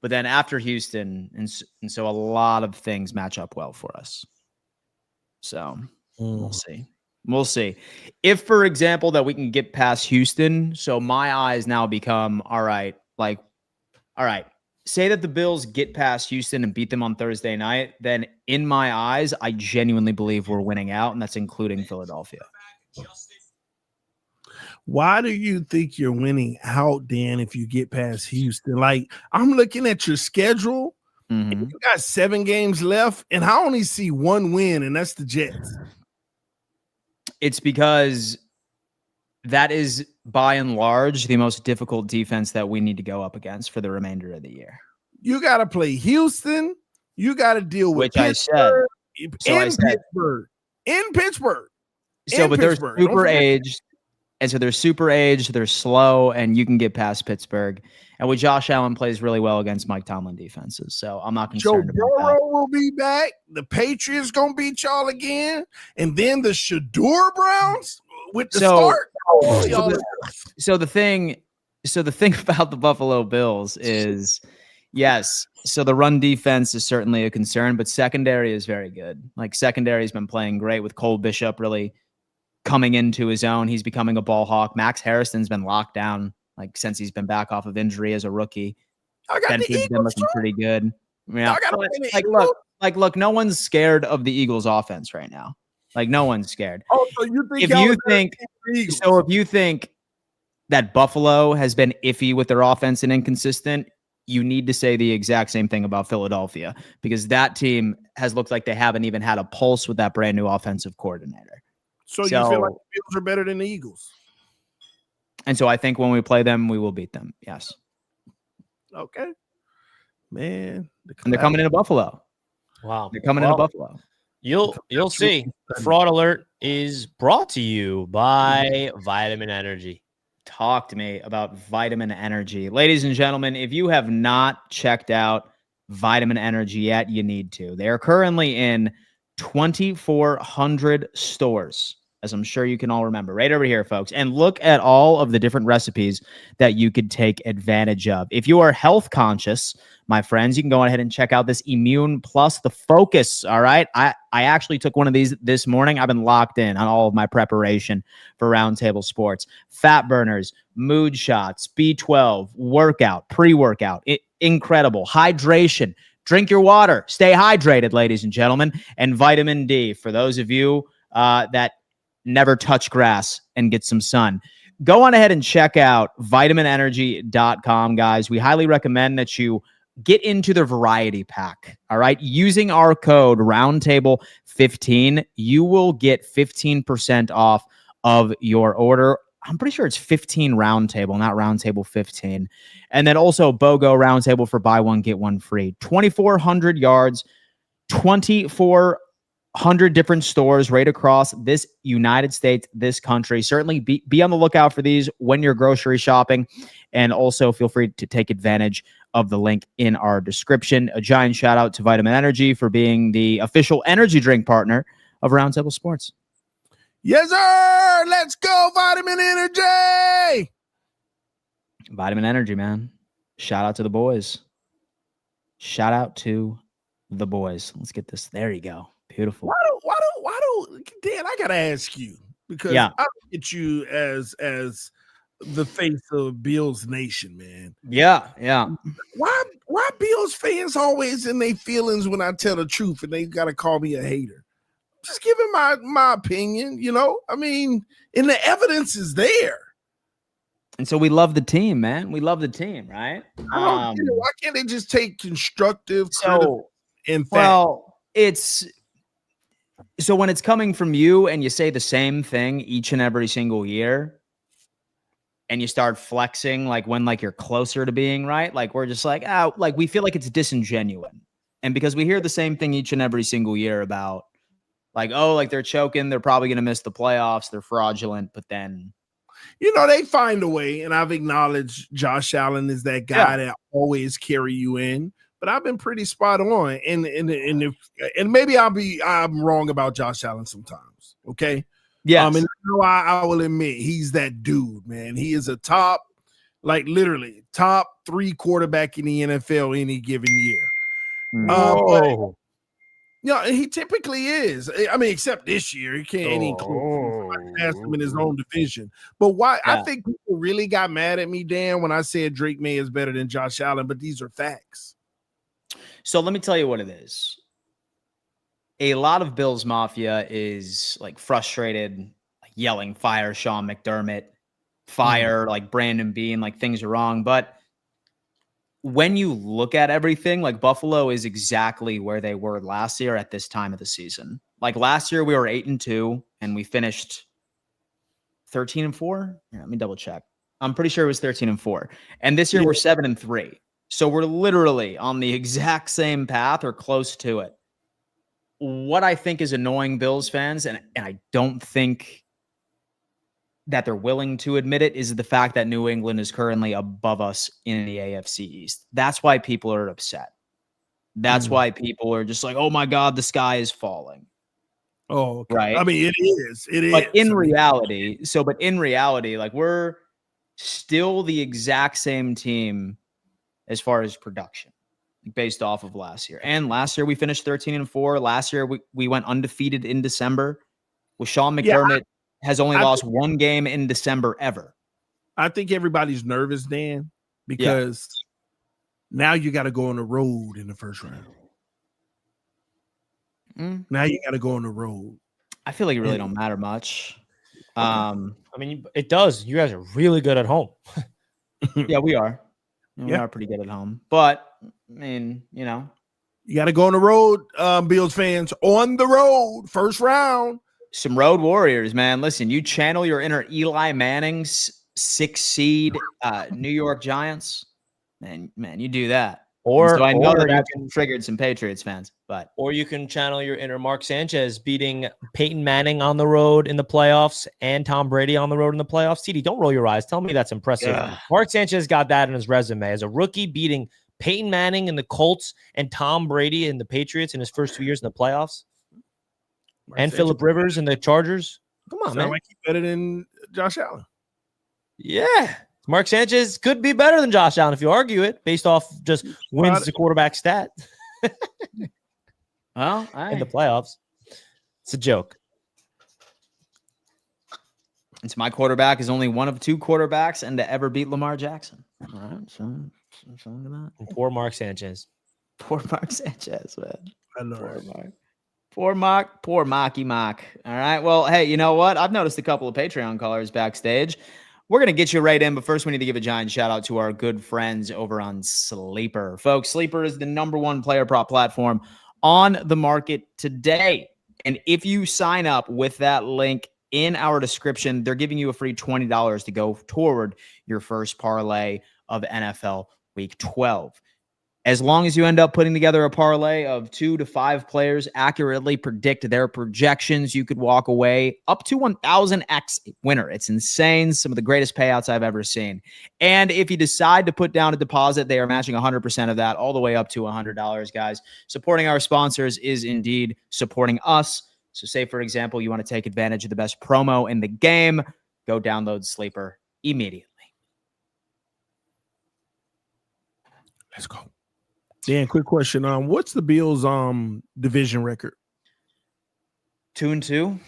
But then after Houston, and so a lot of things match up well for us. So we'll see. We'll see. If, for example, that we can get past Houston, so my eyes now become all right. Say that the Bills get past Houston and beat them on Thursday night, then in my eyes, I genuinely believe we're winning out, and that's including Philadelphia. Why do you think you're winning out, Dan, if you get past Houston? Like, I'm looking at your schedule, and you got 7 games left, and I only see 1 win, and that's the Jets. It's because that is, by and large, the most difficult defense that we need to go up against for the remainder of the year. You got to play Houston. You got to deal with Pittsburgh. In Pittsburgh. They're super aged. And so they're super aged, they're slow, and you can get past Pittsburgh. And with Josh Allen plays really well against Mike Tomlin defenses. So I'm not concerned Joe about Burrow will be back. The Patriots going to beat y'all again. And then the Shador Browns with the start. So the thing about the Buffalo Bills is, yes, so the run defense is certainly a concern, but secondary is very good. Like, secondary has been playing great with Cole Bishop really coming into his own. He's becoming a ball hawk. Max Harrison's been locked down like since he's been back off of injury as a rookie. Benford's been looking pretty good. Yeah. Look, no one's scared of the Eagles offense right now. Like, no one's scared. Oh, so you think if you think that Buffalo has been iffy with their offense and inconsistent, you need to say the exact same thing about Philadelphia, because that team has looked like they haven't even had a pulse with that brand new offensive coordinator. So you feel like the Bills are better than the Eagles? And so I think when we play them, we will beat them. Yes. Okay. Man. And they're coming into Buffalo. Wow. They're coming into Buffalo. You'll see. Fraud Alert is brought to you by Vitamin Energy. Talk to me about Vitamin Energy. Ladies and gentlemen, if you have not checked out Vitamin Energy yet, you need to. They are currently in 2,400 stores, as I'm sure you can all remember, right over here, folks. And look at all of the different recipes that you could take advantage of. If you are health conscious, my friends, you can go ahead and check out this Immune Plus, the Focus. All right. I actually took one of these this morning. I've been locked in on all of my preparation for Roundtable Sports. Fat burners, mood shots, B12, workout, pre-workout. Incredible. Hydration. Drink your water. Stay hydrated, ladies and gentlemen. And vitamin D for those of you that never touch grass and get some sun. Go on ahead and check out vitaminenergy.com, guys. We highly recommend that you get into the variety pack. All right. Using our code Roundtable15, you will get 15% off of your order. I'm pretty sure it's 15 Roundtable, not Roundtable 15. And then also BOGO Roundtable for buy one, get one free. 2,400 yards, 2,400 different stores right across this United States, this country. Certainly be on the lookout for these when you're grocery shopping. And also feel free to take advantage of the link in our description. A giant shout out to Vitamin Energy for being the official energy drink partner of Roundtable Sports. Yes, sir. Let's go, Vitamin Energy. Vitamin Energy, man. Shout out to the boys. Shout out to the boys. Let's get this. There you go. Beautiful. Why do Dan, I gotta ask you, because I look at you as the face of Bills Nation, man. Yeah. Why Bills fans always in their feelings when I tell the truth and they gotta call me a hater? Just giving my opinion, you know. I mean, and the evidence is there. And so we love the team, man. We love the team, right? Why can't they just take constructive criticism and fact? Well, so when it's coming from you and you say the same thing each and every single year and you start flexing like when like you're closer to being right, like we're just like, like we feel like it's disingenuous. And because we hear the same thing each and every single year about like, oh, like they're choking, they're probably going to miss the playoffs, they're fraudulent, but then they find a way, and I've acknowledged Josh Allen is that guy that always carry you in. But I've been pretty spot on, and maybe I'm wrong about Josh Allen sometimes. Okay, and I will admit he's that dude, man. He is a top, like literally top 3 quarterback in the NFL any given year. He typically is. I mean, except this year, he can't any pass him in his own division. But why? I think people really got mad at me, Dan, when I said Drake May is better than Josh Allen. But these are facts. So let me tell you what it is. A lot of Bills Mafia is like frustrated, like yelling, fire Sean McDermott, fire like Brandon Beane, like things are wrong. But when you look at everything, like Buffalo is exactly where they were last year at this time of the season. Like last year we were 8-2 and we finished 13-4. Yeah, let me double check. I'm pretty sure it was 13-4. And this year we're 7-3. So we're literally on the exact same path or close to it. What I think is annoying Bills fans, and I don't think that they're willing to admit it, is the fact that New England is currently above us in the AFC East. That's why people are upset. That's why people are just like, oh my God, the sky is falling. Oh, okay. Right. I mean, it is. But in reality, like we're still the exact same team as far as production based off of last year. And last year we finished 13-4. Last year we went undefeated in December. With Sean McDermott has only lost one game in December ever. I think everybody's nervous, Dan, because now you got to go on the road in the first round. Now you got to go on the road. I feel like it really don't matter much. I mean, it does. You guys are really good at home. Yeah, we are. We are pretty good at home. But, I mean, you got to go on the road, Bills fans. On the road, first round. Some Road Warriors, man. Listen, you channel your inner Eli Manning's 6 seed New York Giants. Man, you do that. So I know that triggered some Patriots fans, or you can channel your inner Mark Sanchez beating Peyton Manning on the road in the playoffs and Tom Brady on the road in the playoffs. TD, don't roll your eyes. Tell me that's impressive. Mark Sanchez got that in his resume as a rookie, beating Peyton Manning in the Colts and Tom Brady in the Patriots in his first 2 years in the playoffs. And Phillip Rivers and the Chargers. Come on, man. Like he's better than Josh Allen. Yeah. Mark Sanchez could be better than Josh Allen if you argue it based off just wins the quarterback stat. Well, in the playoffs. It's a joke. It's my quarterback is only one of 2 quarterbacks and to ever beat Lamar Jackson. All right, so that. Poor Mark Sanchez. Poor Mark Sanchez, man. I know. Poor Mocky Mock. All right. Well, hey, you know what? I've noticed a couple of Patreon callers backstage. We're going to get you right in, but first we need to give a giant shout out to our good friends over on Sleeper. Folks, Sleeper is the #1 player prop platform on the market today. And if you sign up with that link in our description, they're giving you a free $20 to go toward your first parlay of NFL Week 12. As long as you end up putting together a parlay of 2 to 5 players, accurately predict their projections, you could walk away up to 1,000x winner. It's insane. Some of the greatest payouts I've ever seen. And if you decide to put down a deposit, they are matching 100% of that all the way up to $100, guys. Supporting our sponsors is indeed supporting us. So say, for example, you want to take advantage of the best promo in the game, go download Sleeper immediately. Let's go. Dan, quick question. What's the Bills' division record? 2-2.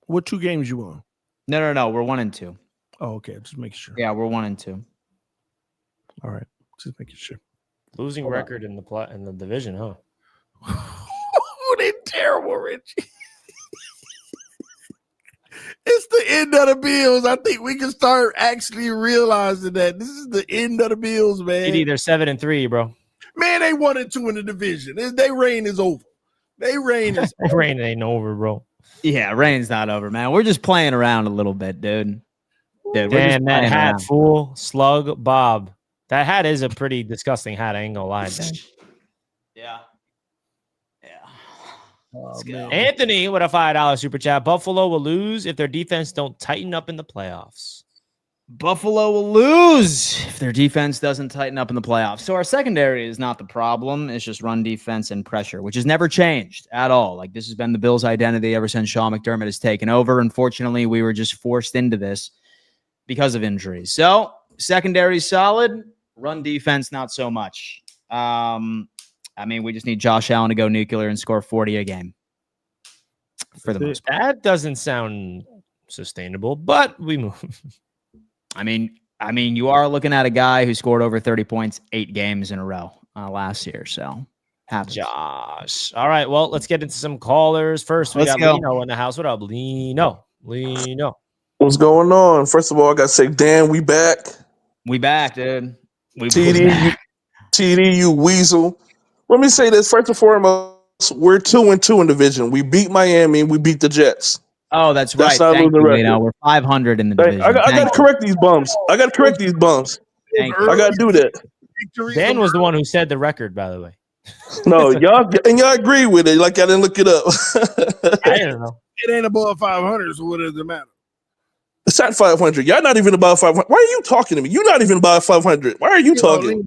What 2 games you on? No. We're 1-2. Oh, okay. Just making sure. Yeah, we're 1-2. All right. Just making sure. Losing record in the division, huh? Oh, they terrible, Richie. It's the end of the Bills. I think we can start actually realizing that this is the end of the Bills, man. They're 7-3, bro. Man, they 1-2 in the division. Their reign is over. Their reign is over. Reign ain't over, bro. Yeah, reign's not over, man. We're just playing around a little bit, dude. Damn, that hat, fool. Slug Bob. That hat is a pretty disgusting hat. I ain't gonna lie, Dan. Yeah. Oh, Anthony with a $5 super chat. Buffalo will lose if their defense don't tighten up in the playoffs. Buffalo will lose if their defense doesn't tighten up in the playoffs. So our secondary is not the problem. It's just run defense and pressure, which has never changed at all. Like, this has been the Bills' identity ever since Sean McDermott has taken over. Unfortunately, we were just forced into this because of injuries. So secondary solid, run defense not so much. We just need Josh Allen to go nuclear and score 40 a game. For the most part. That doesn't sound sustainable, but we move. I mean, you are looking at a guy who scored over 30 points 8 games in a row last year. So, happens. Josh. All right. Well, let's get into some callers. First, we got Lino in the house. What up, Lino? What's going on? First of all, I got to say, Dan, we back. We back, dude. TD, you weasel. Let me say this. First and foremost, we're 2-2 in division. We beat Miami. We beat the Jets. Oh, that's right. Thank you, Lino. We're 500 in the division. I got to correct these bums. I got to do that. Dan was the one who said the record, by the way. No, y'all agree with it. Like, I didn't look it up. I don't know. It ain't above 500, so what does it matter? It's at 500. Y'all not even above 500. Why are you talking to me? You're not even above 500. Why are you talking?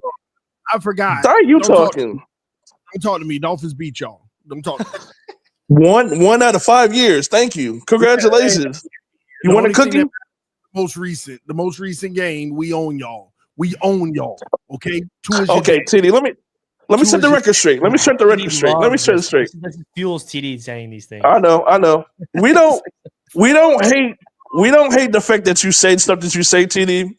I forgot. Why are you talking? Don't talk to me. Dolphins beat y'all. Don't talk to me. One out of 5 years. Thank you. Congratulations. You want a cookie? The most recent game, we own y'all. Okay. Okay, TD. Let me set the record straight. Let me set it straight. This fuels TD saying these things. I know. We don't hate the fact that you say stuff that you say, TD.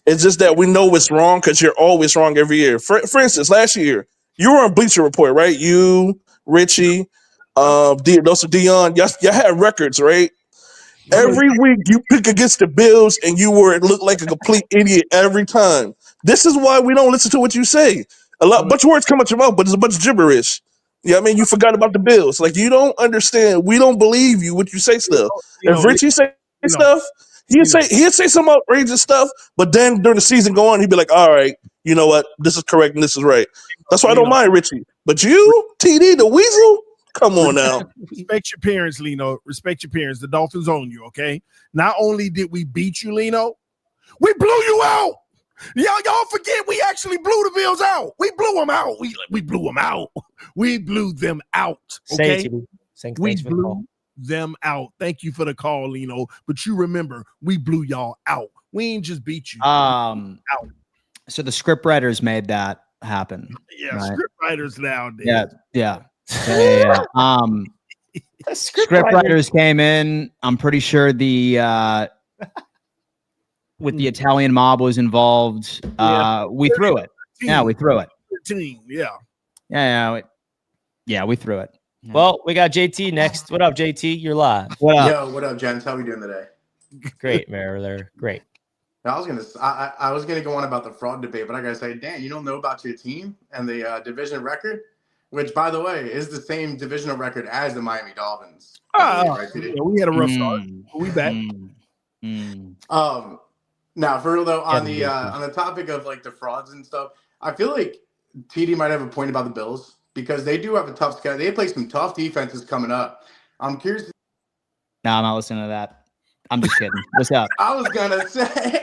It's just that we know it's wrong because you're always wrong every year. For instance, last year you were on Bleacher Report, right? You, Richie, Dion, y'all had records, right? Every week you pick against the Bills and you look like a complete idiot every time. This is why we don't listen to what you say. A bunch of words come out your mouth, but it's a bunch of gibberish. Yeah, I mean, you forgot about the Bills. Like, you don't understand. We don't believe you when you say stuff. If Richie say stuff, he'd say some outrageous stuff, but then during the season go on, he'd be like, all right, you know what? This is correct and this is right. That's why I don't mind Richie. But you, TD, the Weasel, come on now. Respect your parents, Lino. Respect your parents. The Dolphins own you, okay? Not only did we beat you, Lino, we blew you out. Y'all forget we actually blew the Bills out. We blew them out. We blew them out. We blew them out. Okay? We blew them out. Thank you for the call, Lino. But you remember, we blew y'all out. We ain't just beat you. Out. So the script writers made that happen. Yeah, right? Script writers now. Yeah. Script writers came in. I'm pretty sure the with the Italian mob was involved. We threw it. Yeah, we threw it. Yeah, we threw it. Well, we got JT next. What up, JT? You're live. What up? Yo, what up, gents? How we doing today? Great, Mayor. Great. I was gonna go on about the fraud debate, but I gotta say, Dan, you don't know about your team and the division record, which, by the way, is the same divisional record as the Miami Dolphins. Right, we had a rough start. We back. Now, for real though, on the topic of like the frauds and stuff, I feel like TD might have a point about the Bills because they do have a tough schedule. They play some tough defenses coming up. I'm curious. No, I'm not listening to that. I'm just kidding. What's up? I was gonna say.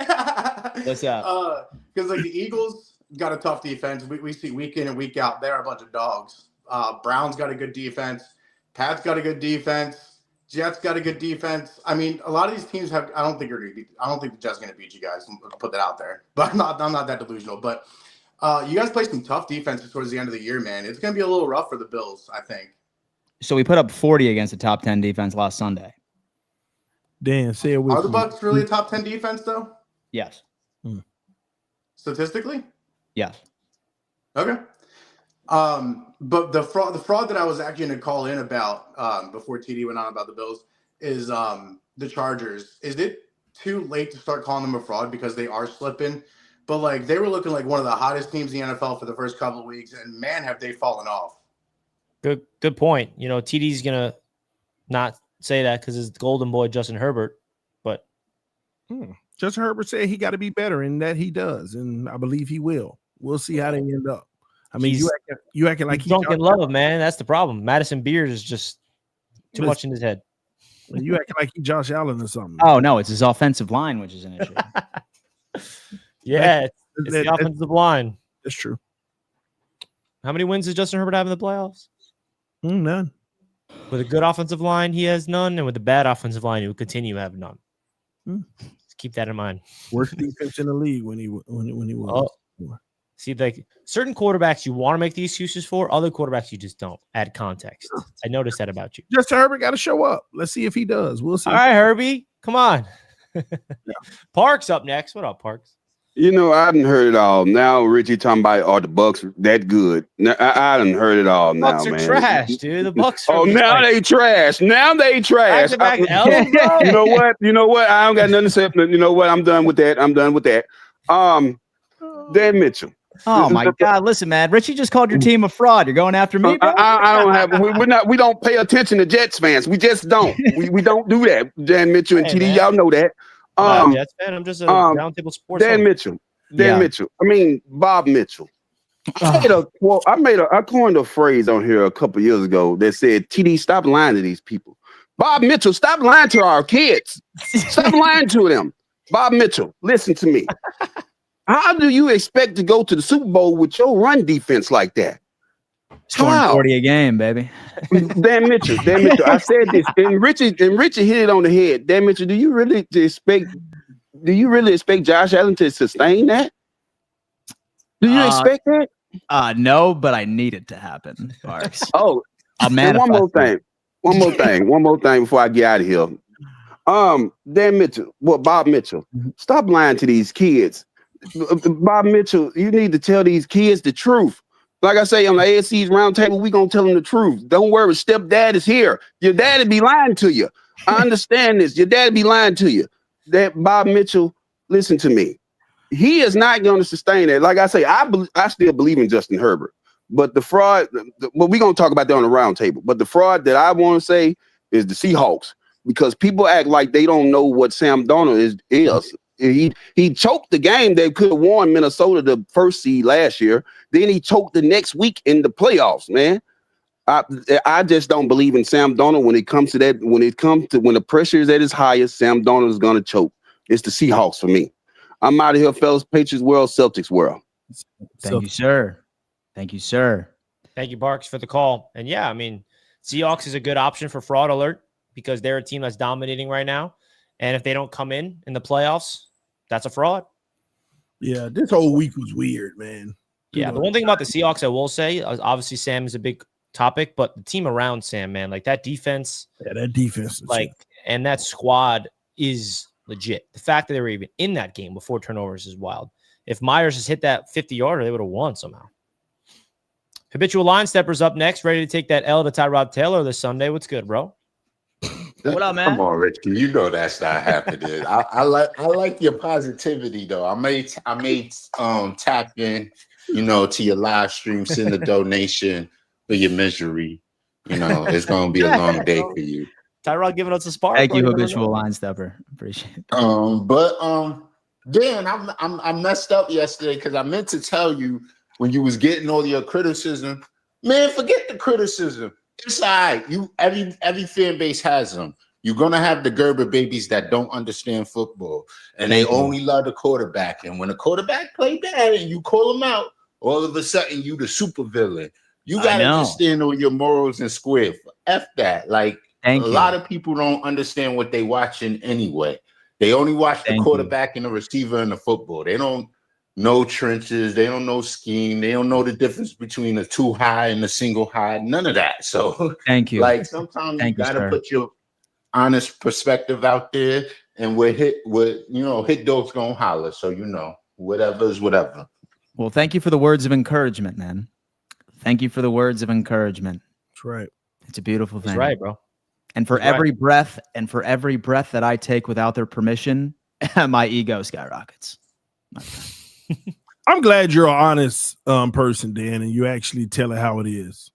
What's up? Because like the Eagles got a tough defense. We see week in and week out they're a bunch of dogs. Browns got a good defense. Pats got a good defense. Jets got a good defense. I mean, a lot of these teams have. I don't think the Jets are gonna beat you guys. Put that out there. But I'm not that delusional. But you guys play some tough defenses towards the end of the year, man. It's gonna be a little rough for the Bills, I think. So we put up 40 against a top 10 defense last Sunday. Dan, say it with Are the Bucs really a top 10 defense though? Yes. Statistically? Yes. Okay. But the fraud that I was actually going to call in about before TD went on about the Bills is the Chargers. Is it too late to start calling them a fraud because they are slipping? But like they were looking like one of the hottest teams in the NFL for the first couple of weeks, and man, have they fallen off. Good point. You know, TD's gonna not say that because it's golden boy Justin Herbert, but Justin Herbert said he got to be better, and that he does, and I believe he will. We'll see how they end up. I mean, you acting like he's drunk in love, man. That's the problem. Madison Beers is just too much in his head. You acting like he's Josh Allen or something. Oh no, it's his offensive line, which is an issue. Yeah, it's the offensive line. That's true. How many wins does Justin Herbert have in the playoffs? None. With a good offensive line, he has none, and with a bad offensive line, he will continue to have none. Just keep that in mind. Worst defense in the league when he was. Oh. See, like certain quarterbacks you want to make the excuses for, other quarterbacks you just don't. Add context. I noticed that about you. Justin Herbert got to show up. Let's see if he does. We'll see. All right, Herbie, come on. Parks up next. What up, Parks? You know, I done heard it all. Now Richie talking about are the Bucks that good? Now, I done heard it all now, Bucks are man. Trash, dude. The Bucks are now they trash. Now they trash. You know what? I don't got nothing to say. You know what? I'm done with that. Dan Mitchell. Oh my God! Listen, man. Richie just called your team a fraud. You're going after me, bro? I don't have. We don't pay attention to Jets fans. We just don't. we don't do that. Dan Mitchell and TD, y'all know that. Jets fan. I'm just a roundtable sports. Dan Mitchell. I mean Bob Mitchell. I coined a phrase on here a couple years ago that said, "TD, stop lying to these people." Bob Mitchell, stop lying to our kids. Stop lying to them. Bob Mitchell, listen to me. How do you expect to go to the Super Bowl with your run defense like that? Scoring 40 a game, baby. Dan Mitchell. I said this, and Richie hit it on the head. Dan Mitchell, do you really expect Josh Allen to sustain that? Do you expect that? No, but I need it to happen, Parks. Oh, and one more thing before I get out of here. Dan Mitchell, Bob Mitchell, stop lying to these kids. Bob Mitchell, you need to tell these kids the truth. Like I say on the ASC's roundtable, we're going to tell them the truth. Don't worry, stepdad is here. Your dad'd be lying to you. I understand this. Your dad'd be lying to you. That Bob Mitchell, listen to me. He is not going to sustain it. Like I say, I still believe in Justin Herbert. But the fraud, well, we're going to talk about that on the roundtable. But the fraud that I want to say is the Seahawks, because people act like they don't know what Sam Darnold is. He choked the game that could have won Minnesota the first seed last year. Then he choked the next week in the playoffs, man. I just don't believe in Sam Darnold when it comes to that. When the pressure is at its highest, Sam Darnold is going to choke. It's the Seahawks for me. I'm out of here, fellas. Patriots world, Celtics world. Thank you, sir. Thank you, sir. Thank you, Barks, for the call. And yeah, I mean, Seahawks is a good option for fraud alert because they're a team that's dominating right now. And if they don't come in the playoffs, that's a fraud. Yeah, this whole week was weird, man. Yeah, the one thing about the Seahawks I will say, obviously Sam is a big topic, but the team around Sam, man, like that defense. Yeah, that defense. And that squad is legit. The fact that they were even in that game before turnovers is wild. If Myers has hit that 50-yarder, they would have won somehow. Habitual Line Stepper's up next, ready to take that L to Tyrod Taylor this Sunday. What's good, bro? What up, man? Come on, Richie. You know that's not happening. I like your positivity though. I may tap in, to your live stream, send a donation for your misery. It's gonna be a long day for you. Tyrod giving us a spark. Thank you, Habitual Line Stepper. Appreciate it. Dan, I messed up yesterday because I meant to tell you when you was getting all your criticism. Man, forget the criticism. It's all right. Every fan base has them. You're gonna have the Gerber babies that don't understand football, and they only love the quarterback. And when the quarterback play bad and you call them out, all of a sudden you the super villain. You gotta just stand on your morals and square. F that. Like a lot of people don't understand what they watching anyway. They only watch the quarterback and the receiver and the football. They don't know trenches. They don't know scheme. They don't know the difference between a two high and a single high. None of that. So thank you. Like sometimes you gotta put your honest perspective out there, and hit dogs gonna holler. So whatever is whatever. Well, thank you for the words of encouragement, man. Thank you for the words of encouragement. That's right. It's a beautiful thing. That's right, bro. And for every breath that I take without their permission, my ego skyrockets. I'm glad you're an honest person, Dan, and you actually tell it how it is.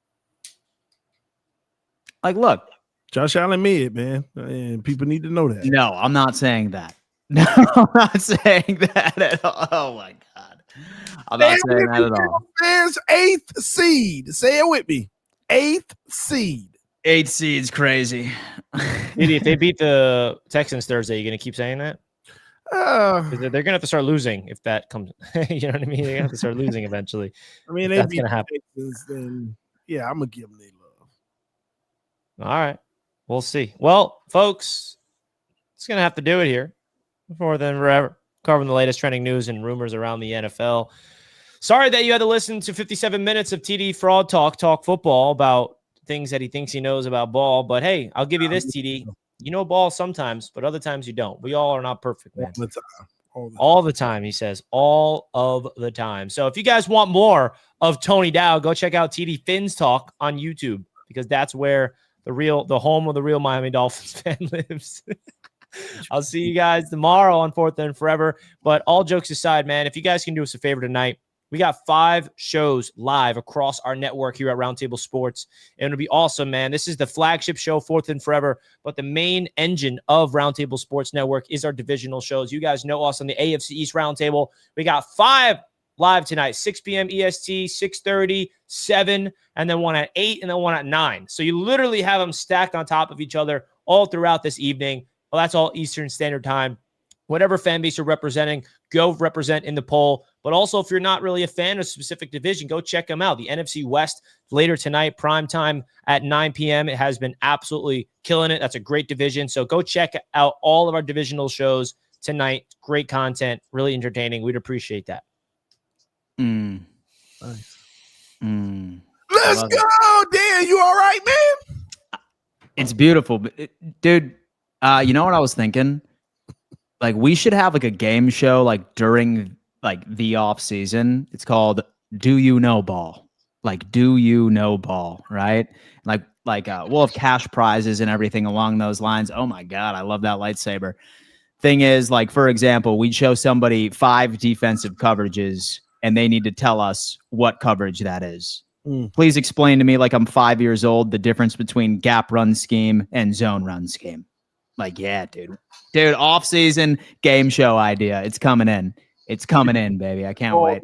Like, look, Josh Allen made it, man, and people need to know that. No, I'm not saying that. No, I'm not saying that at all. Oh my God, I'm not saying that at all. There's 8th seed. Say it with me. 8th seed. 8 seeds, crazy. If they beat the Texans Thursday, you gonna keep saying that? They're gonna have to start losing if that comes. You know what I mean? They're gonna have to start losing eventually. I mean, that's gonna happen. Texans, then yeah, I'm gonna give them their love. All right, we'll see. Well, folks, it's gonna have to do it here. More than forever, covering the latest trending news and rumors around the NFL. Sorry that you had to listen to 57 minutes of TD Fraud talk football about things that he thinks he knows about ball. But hey, I'll give you this, TD. You know ball sometimes, but other times you don't. We all are not perfect, man. All the time, he says. All of the time. So if you guys want more of Tony Dow, go check out TD Fins Talk on YouTube, because that's where the home of the real Miami Dolphins fan lives. I'll see you guys tomorrow on 4th and Forever. But all jokes aside, man, if you guys can do us a favor tonight, we got 5 shows live across our network here at Roundtable Sports. And it'll be awesome, man. This is the flagship show, 4th and Forever. But the main engine of Roundtable Sports Network is our divisional shows. You guys know us on the AFC East Roundtable. We got 5 live tonight, 6 p.m. EST, 6:30, 7, and then one at 8, and then one at 9. So you literally have them stacked on top of each other all throughout this evening. Well, that's all Eastern Standard Time. Whatever fan base you're representing, go represent in the poll. But also, if you're not really a fan of a specific division, go check them out. The NFC West later tonight, prime time at 9 p.m. It has been absolutely killing it. That's a great division. So go check out all of our divisional shows tonight. Great content, really entertaining. We'd appreciate that. Nice. Let's go, Dan. You all right, man? It's beautiful, dude. You know what I was thinking? Like, we should have like a game show like during like the off season. It's called "Do You Know Ball?" Like, do you know ball? Right? Like we'll have cash prizes and everything along those lines. Oh my God, I love that lightsaber. Thing is, like, for example, we'd show somebody 5 defensive coverages, and they need to tell us what coverage that is. Please explain to me, like I'm 5 years old, the difference between gap run scheme and zone run scheme. Like, yeah, dude, off-season game show idea. It's coming in. It's coming in, baby. I can't wait.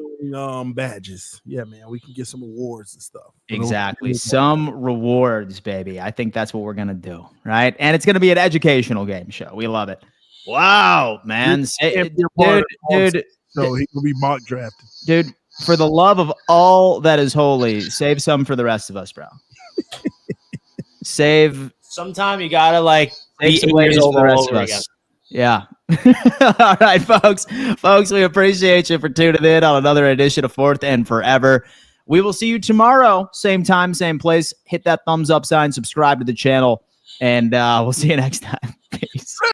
Badges. Yeah, man. We can get some awards and stuff. Exactly. Some rewards, baby. I think that's what we're going to do. Right. And it's going to be an educational game show. We love it. Wow, man. Dude. So he will be mock drafted. Dude, for the love of all that is holy, save some for the rest of us, bro. Sometime you got to like be 8 years old all over again. Yeah. All right, folks. We appreciate you for tuning in on another edition of Fourth and Forever. We will see you tomorrow. Same time, same place. Hit that thumbs up sign, subscribe to the channel, and we'll see you next time.